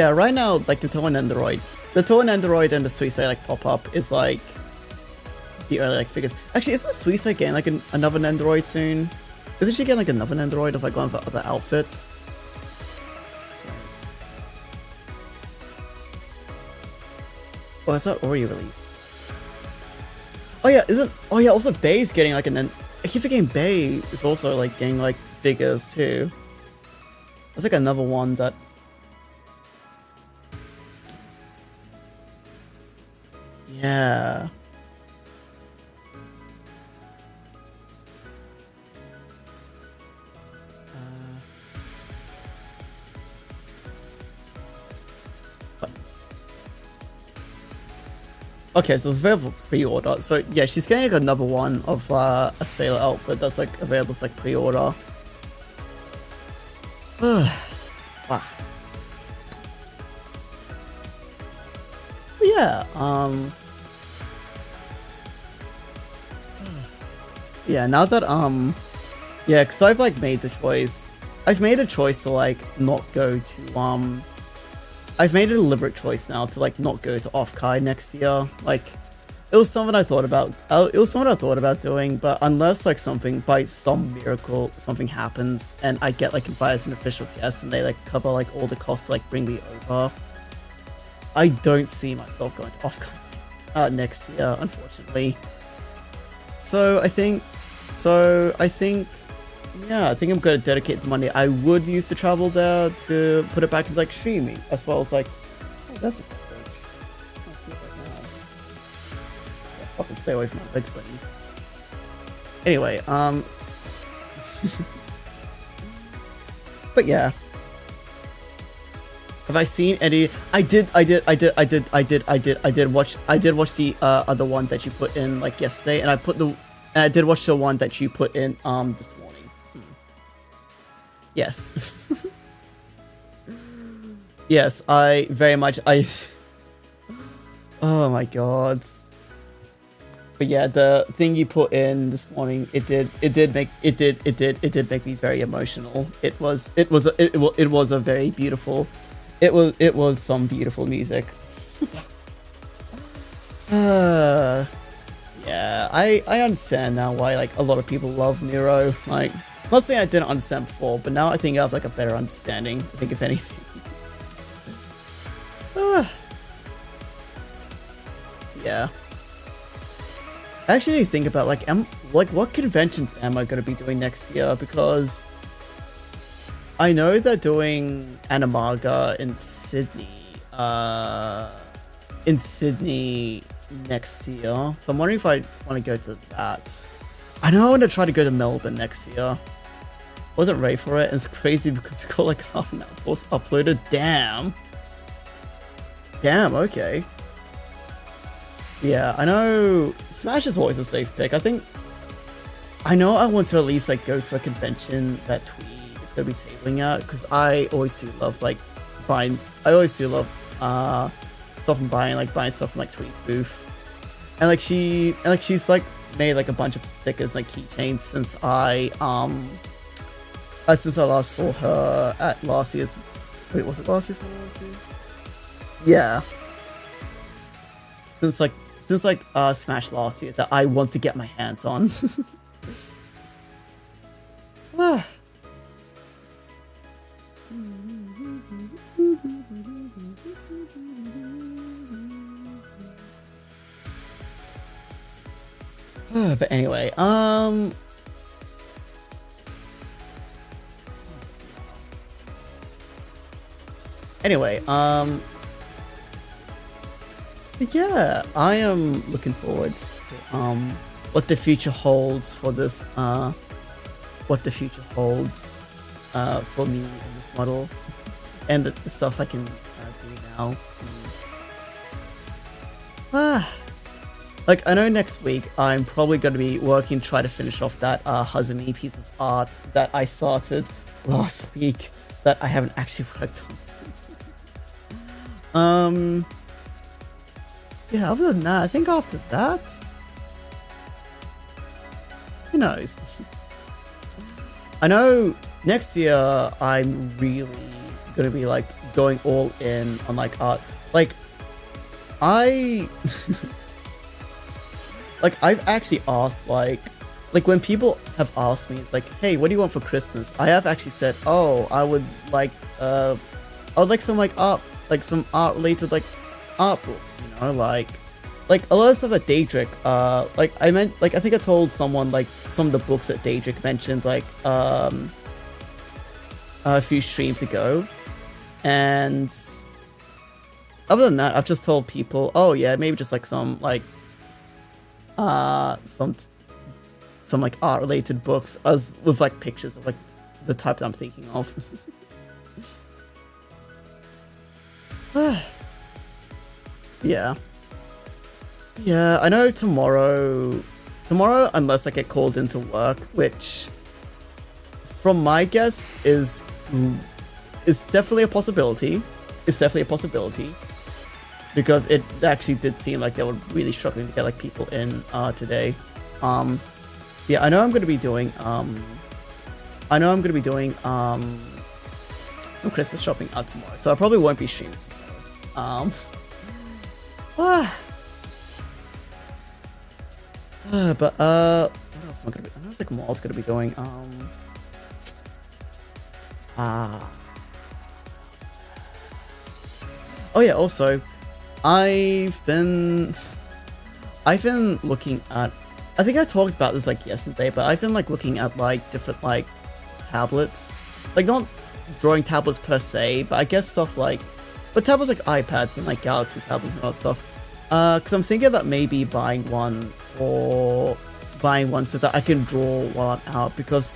right now like the Toa Nendoroid and the Suisei like pop up is like the early like figures. Actually, isn't Suisei getting like another Nendoroid soon? Isn't she getting like another Nendoroid if I go on for other outfits? Oh, is that already released? Oh yeah, also Bay's getting like I keep forgetting Bay is also like getting like figures too. That's like another one that... Yeah. Okay, so it's available pre-order. So yeah, she's getting like another one of a sailor outfit that's like available for like pre-order. Wow. But yeah, yeah, now that yeah, because I've like made the choice. I've made a choice to like not go to I've made a deliberate choice now to like not go to Off-Kai next year. Like, it was something I thought about. Doing, but unless like something by some miracle something happens and I get like invited as an official guest and they like cover like all the costs to like bring me over, I don't see myself going to Off-Kai next year, unfortunately. So I think yeah, I think I'm going to dedicate the money I would use to travel there to put it back into like streaming, as well as like, oh, that's the cockroach. I'll see it right now. Yeah, fucking stay away from my legs, buddy. Anyway, but yeah. Have I seen any? I did watch the other one that you put in like yesterday, and I did watch the one that you put in this morning. Yes. Yes, I very much oh my god. But yeah, the thing you put in this morning, it did make me very emotional. It was a very beautiful, it was some beautiful music. Yeah, I understand now why like a lot of people love Nero. Like, not saying I didn't understand before, but now I think I have like a better understanding, I think, if anything. Yeah. I actually need to think about like what conventions am I gonna be doing next year, because I know they're doing Animaga in Sydney next year. So I'm wondering if I want to go to that. I know I want to try to go to Melbourne next year. Wasn't ready for it. It's crazy because it's got like half an hour post uploaded. Damn. Damn, okay. Yeah, I know Smash is always a safe pick. I know I want to at least like go to a convention that Twee is gonna be tabling at, because I always do love like buying. I always do love stuff and buying stuff from like Twee's booth, and like she's like made like a bunch of stickers, like keychains since I last saw her at last year's. Wait, was it last year's World War II? Yeah. Since Smash last year that I want to get my hands on. But anyway, yeah, I am looking forward to what the future holds for this what the future holds for me in this model and the stuff I can do now. Like, I know next week I'm probably going to be working to try to finish off that Hazumi piece of art that I started last week that I haven't actually worked on since. Yeah, other than that, I think after that, who knows? I know next year I'm really going to be like going all in on like art. Like, like, I've actually asked, like when people have asked me, it's like, hey, what do you want for Christmas? I have actually said, oh, I would like some like art, like some art related like art books, you know, like a lot of stuff that Daedric, like I think I told someone like some of the books that Daedric mentioned like a few streams ago, and other than that, I've just told people, oh yeah, maybe just like some like some like art related books as with like pictures of like the type that I'm thinking of. Yeah, I know tomorrow unless I get called into work, which from my guess is definitely a possibility. It's definitely a possibility. Because it actually did seem like they were really struggling to get like people in today. Yeah, I know I'm gonna be doing some Christmas shopping tomorrow, so I probably won't be streaming tomorrow. But what else am I gonna be? I know it's like what else gonna be doing. Oh yeah, also I've been looking at, I think I talked about this like yesterday, but I've been like looking at like different like tablets, like not drawing tablets per se, but I guess stuff like, but tablets like iPads and like Galaxy tablets and all that stuff. Because I'm thinking about maybe buying one so that I can draw while I'm out, because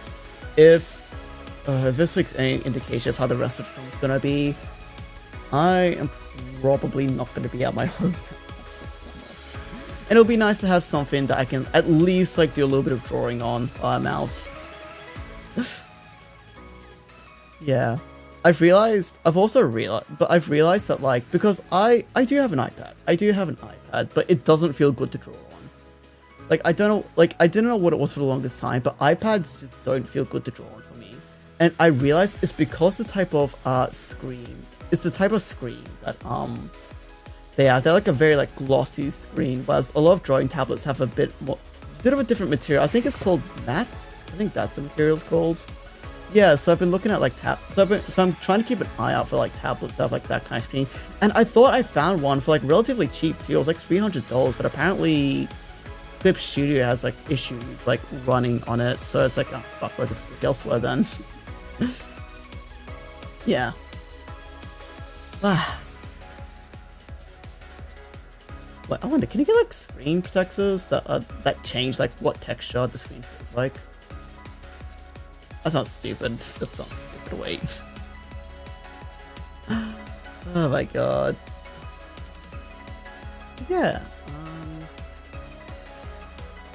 if this week's any indication of how the rest of the film is gonna be, I am probably not going to be at my home this summer. And it'll be nice to have something that I can at least like do a little bit of drawing on while I'm out. Yeah. I've realized that like, because I do have an iPad, but it doesn't feel good to draw on. Like, I didn't know what it was for the longest time, but iPads just don't feel good to draw on for me. And I realized it's because the type of screen that they're like a very like glossy screen, whereas a lot of drawing tablets have a bit of a different material. I think it's called matte. I think that's the material's called. Yeah, so I've been looking at like so I'm trying to keep an eye out for like tablets that have like that kind of screen. And I thought I found one for like relatively cheap too. It was like $300, but apparently Clip Studio has like issues like running on it. So it's like, oh fuck, let's look elsewhere then. Yeah. Wait, I wonder, can you get like screen protectors that change like what texture the screen feels like? That sounds stupid. That sounds stupid. Wait. Oh my god. Yeah.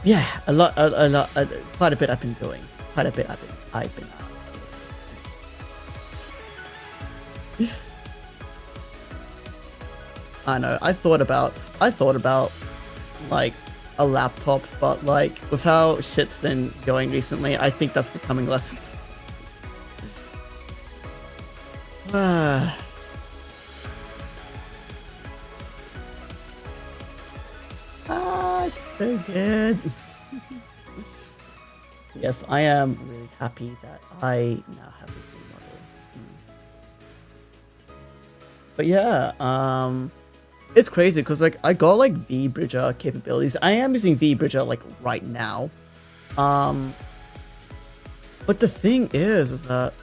Yeah, quite a bit I've been doing. Quite a bit I've been I know, I thought about like a laptop, but like with how shit's been going recently, I think that's becoming less. It's so good. Yes, I am really happy that I now have the same model. But yeah, it's crazy because like I got like V-Bridger capabilities. I am using V-Bridger like right now. But the thing is that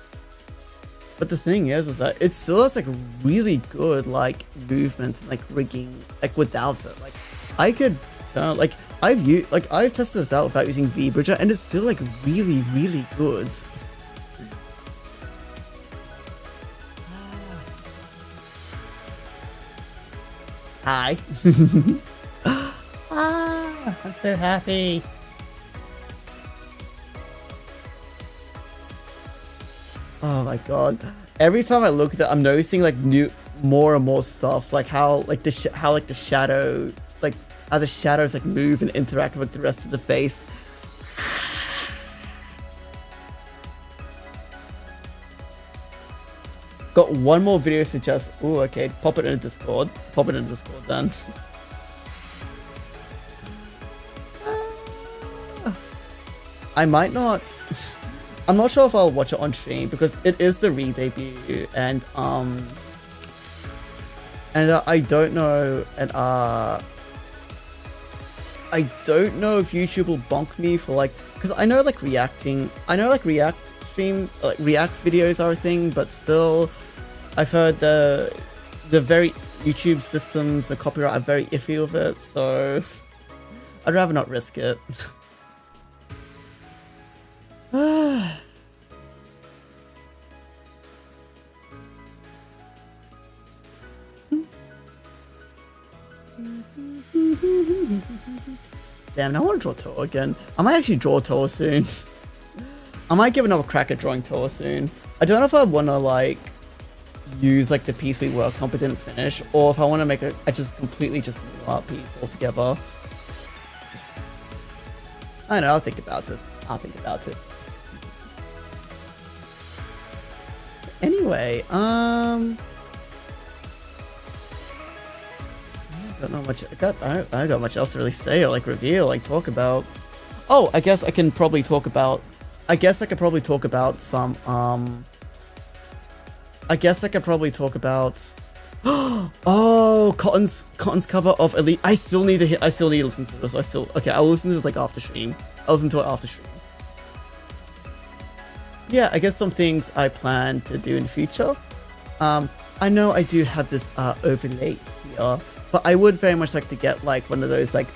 it still has like really good like movement and like rigging like without it. Like I could like I've tested this out without using V-Bridger and it's still like really, really good. Hi. I'm so happy. Oh my god. Every time I look at it, I'm noticing like more and more stuff, like how the shadow, like how the shadows like move and interact with the rest of the face. Got one more video to suggest. Oh, okay. Pop it in Discord. Pop it in Discord then. I might not. I'm not sure if I'll watch it on stream because it is the Redebut, and I don't know, and I don't know if YouTube will bonk me for like, because I know like React videos are a thing, but still, I've heard the very YouTube systems, the copyright are very iffy with it, so I'd rather not risk it. Damn, I want to draw Toa again. I might actually draw Toa soon. I might give another crack at drawing Toa soon. I don't know if I want to like use like the piece we worked on but didn't finish, or if I want to make a completely new art piece altogether. I don't know, I'll think about it. Anyway, I don't know much. I don't got much else to really say or like reveal, like talk about. Oh, I guess I can probably talk about. I could probably talk about some. I guess I could probably talk about. Oh, Cotton's cover of Elite. I still need to listen to this. Okay. I'll listen to this like after stream. I'll listen to it after stream. Yeah, I guess some things I plan to do in the future. I know I do have this overlay here. But I would very much like to get like one of those like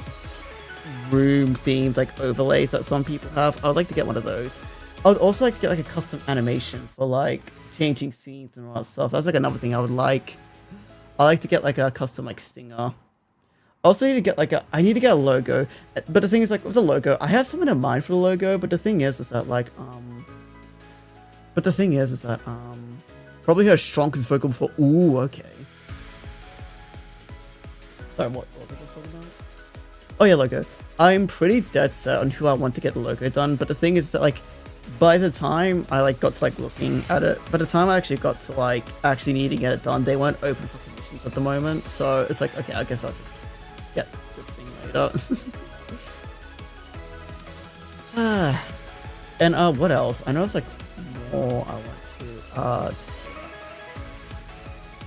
room themed like overlays that some people have. I would like to get one of those. I would also like to get like a custom animation for like changing scenes and all that stuff. That's like another thing I would like. I like to get like a custom like stinger. I also need to get like I need to get a logo. But the thing is like with the logo, I have someone in mind for the logo, but the thing is that like probably her strongest vocal before. Ooh, okay. Sorry, what was I talking about? Oh yeah, logo. I'm pretty dead set on who I want to get the logo done, but the thing is that like, by the time I like got to like looking at it, by the time I actually got to like actually need to get it done, they weren't open for commissions at the moment, so it's like, okay, I guess I'll just get this thing later. And what else? I know it's like more I want to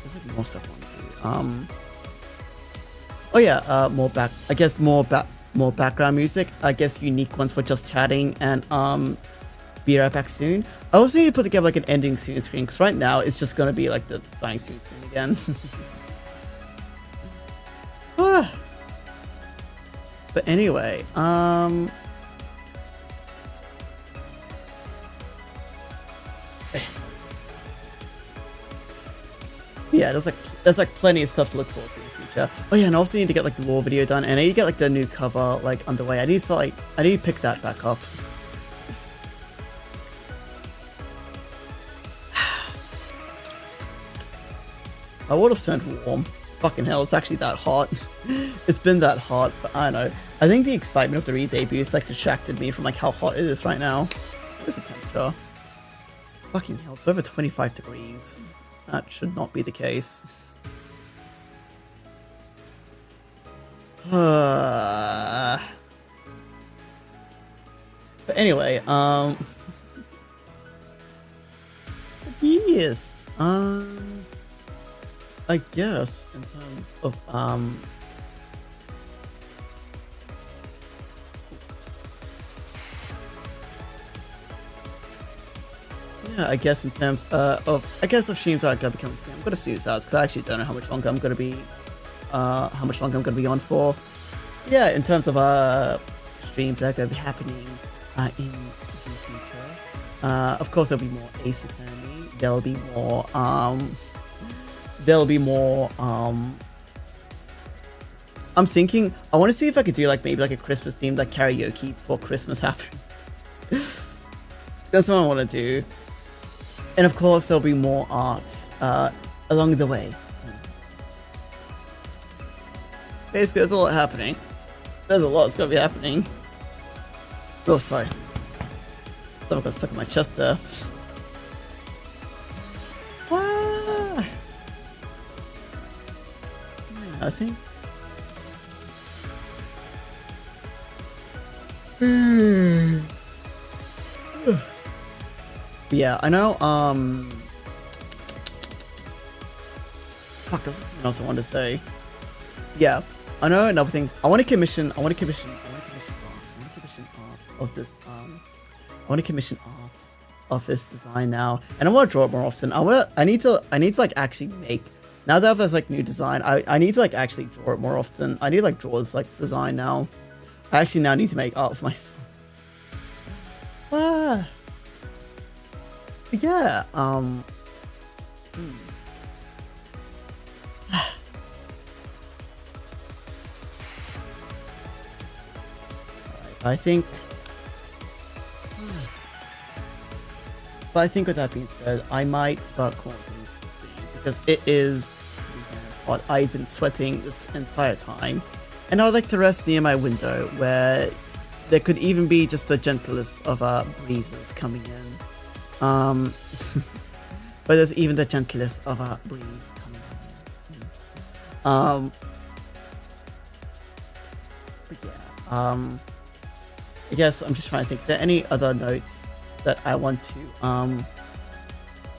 there's like more stuff I want to do. Oh yeah, more background music. I guess unique ones for just chatting, and be right back soon. I also need to put together like an ending screen because right now it's just gonna be like the signing screen again. But anyway, yeah, there's like plenty of stuff to look forward to in the future. Oh yeah, and I also need to get like the lore video done, and I need to get like the new cover like underway. I need to pick that back up. My water's turned warm. Fucking hell, it's actually that hot. It's been that hot, but I don't know. I think the excitement of the re-debut is like distracted me from like how hot it is right now. What is the temperature? Fucking hell, it's over 25 degrees. That should not be the case. But anyway, yes, I guess in terms of yeah, I guess in terms of streams that are gonna be coming soon, I'm gonna see this out because I actually don't know how much longer I'm gonna be on for. Yeah, in terms of streams that are gonna be happening in the future. Of course, there'll be more Ace Attorney. There'll be more I'm thinking I want to see if I could do like maybe like a Christmas themed like karaoke before Christmas happens. That's what I want to do. And of course there'll be more arts along the way. Basically that's all happening. There's a lot that's gonna be happening. Oh sorry. Something got stuck in my chest there. I think. Yeah, I know. Fuck, there was something else I wanted to say. Yeah, I know another thing. I want to commission arts of this design now, and I want to draw it more often. I need to like actually make. Now that there's like new design, I need to like actually draw it more often. I need to like draw this like design now. I actually now need to make art for myself. But yeah, I think with that being said, I might start calling things to see because it is hot. I've been sweating this entire time, and I would like to rest near my window where there could even be just the gentlest of breezes coming in. But there's even the gentlest of breeze coming in. But yeah, I guess I'm just trying to think. Is there any other notes that I want to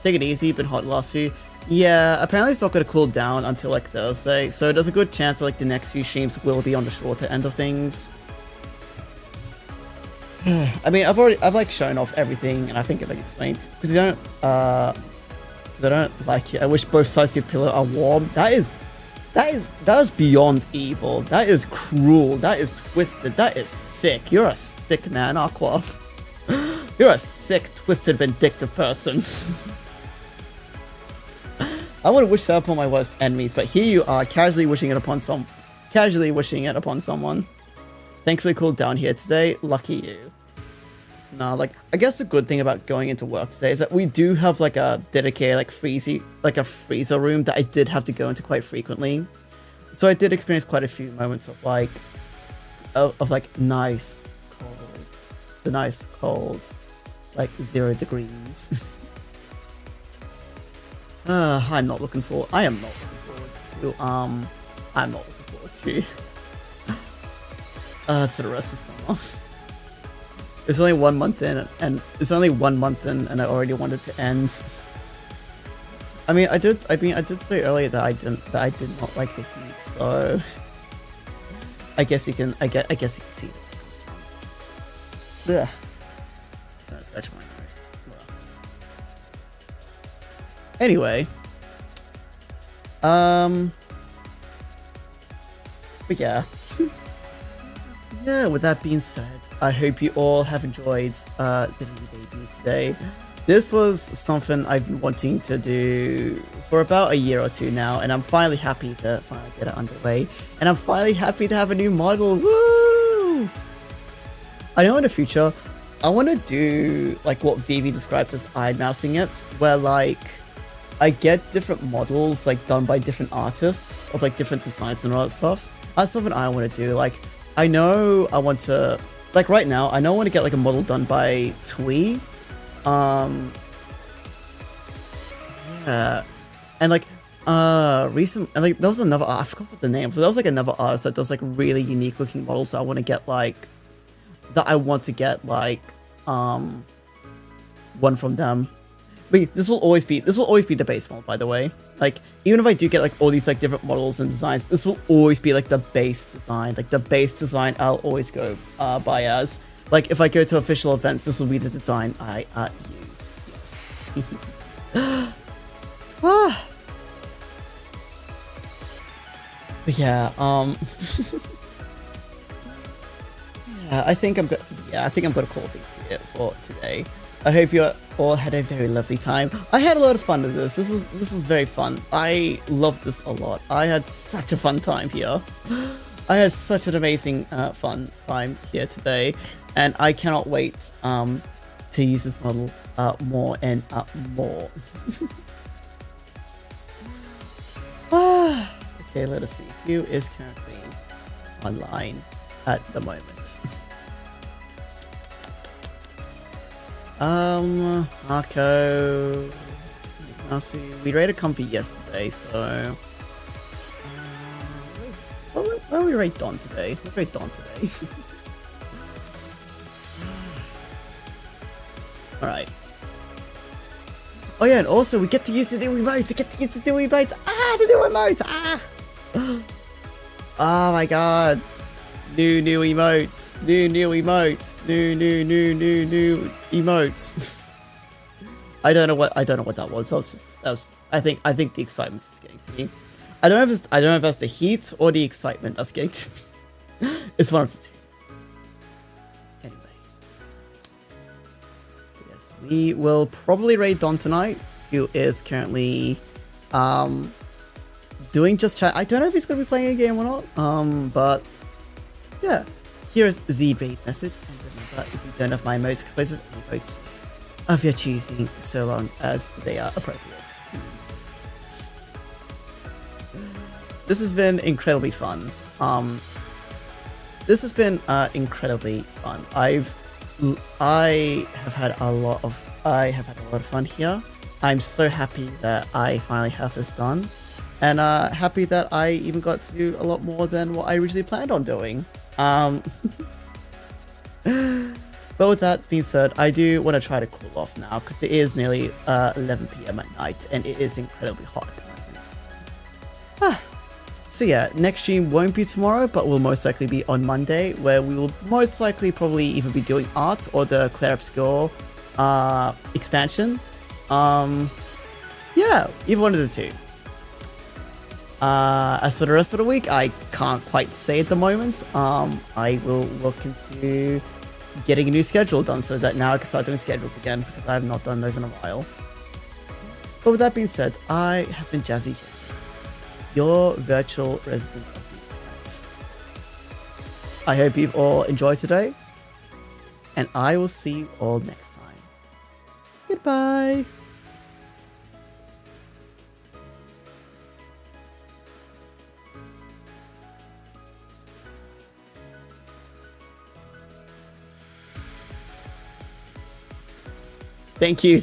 take it easy? Been hot the last few. Yeah, apparently it's not going to cool down until like Thursday, so there's a good chance that like the next few streams will be on the shorter end of things. I mean, I've like shown off everything, and I think I've like explained because I don't like it. I wish both sides of the pillow are warm. That is beyond evil. That is cruel. That is twisted. That is sick. You're a sick man, Aqua. You're a sick, twisted, vindictive person. I would wish that upon my worst enemies, but here you are, casually wishing it upon someone. Thankfully cooled down here today. Lucky you. No, like, I guess the good thing about going into work today is that we do have like a dedicated like freezer room that I did have to go into quite frequently. So I did experience quite a few moments of like nice colds. The nice colds. Like 0 degrees. I am not looking forward to the rest of summer. It's only 1 month in, and I already want it to end. I mean, I did say earlier that I did not like the heat, so I guess you can see that it comes from. Yeah. Trying to touch my knife. Anyway. But yeah. Yeah, with that being said, I hope you all have enjoyed the debut today. This was something I've been wanting to do for about a year or two now, and I'm finally happy to finally get it underway. And I'm finally happy to have a new model. Woo! I know in the future, I want to do like what Vivi describes as iron mousing it, where like I get different models like done by different artists of like different designs and all that stuff. That's something I want to do. Like I know I want to, like right now, I know I want to get like a model done by Twee. Yeah, and like recent, and like there was another, I forgot what the name, but there was like another artist that does like really unique looking models that I want to get like, that I want to get like one from them. But this will always be the base model, by the way. Like even if I do get like all these like different models and designs, this will always be like the base design. Like the base design I'll always go by as. Like if I go to official events, this will be the design I use. Yes. But yeah, yeah, I think I'm gonna call things here for today. I hope you all had a very lovely time. I had a lot of fun with this. This was very fun. I loved this a lot. I had such a fun time here. I had such an amazing fun time here today, and I cannot wait to use this model more and more. Okay, let us see. Who is currently online at the moment? Marco. I'll see. We rated Comfy yesterday, so. Where we rate Don today? Let's rate Don today. Alright. Oh yeah, and also we get to use the new emotes. The new emotes. Oh my god. New emotes. New emotes. New emotes. I don't know what that was. I think the excitement's just getting to me. I don't know if that's the heat or the excitement that's getting to me. It's one of the two. Anyway. Yes, we will probably raid Don tonight, who is currently doing just chat. I don't know if he's gonna be playing a game or not. But yeah. Here is the raid message. And remember, if you don't have my most exclusive emotes of your choosing, so long as they are appropriate. This has been incredibly fun. This has been incredibly fun. I have had a lot of fun here. I'm so happy that I finally have this done, and happy that I even got to do a lot more than what I originally planned on doing. But with that being said, I do want to try to cool off now because it is nearly 11 PM at night and it is incredibly hot at the moment. So yeah, next stream won't be tomorrow, but will most likely be on Monday, where we will most likely probably either be doing art or the Claire Obscure expansion. Yeah, either one of the two. As for the rest of the week, I can't quite say at the moment. I will look into getting a new schedule done so that now I can start doing schedules again, because I have not done those in a while. But with that being said, I have been Jazzyjammy, your virtual resident of the internet. I hope you've all enjoyed today, and I will see you all next time. Goodbye! Thank you.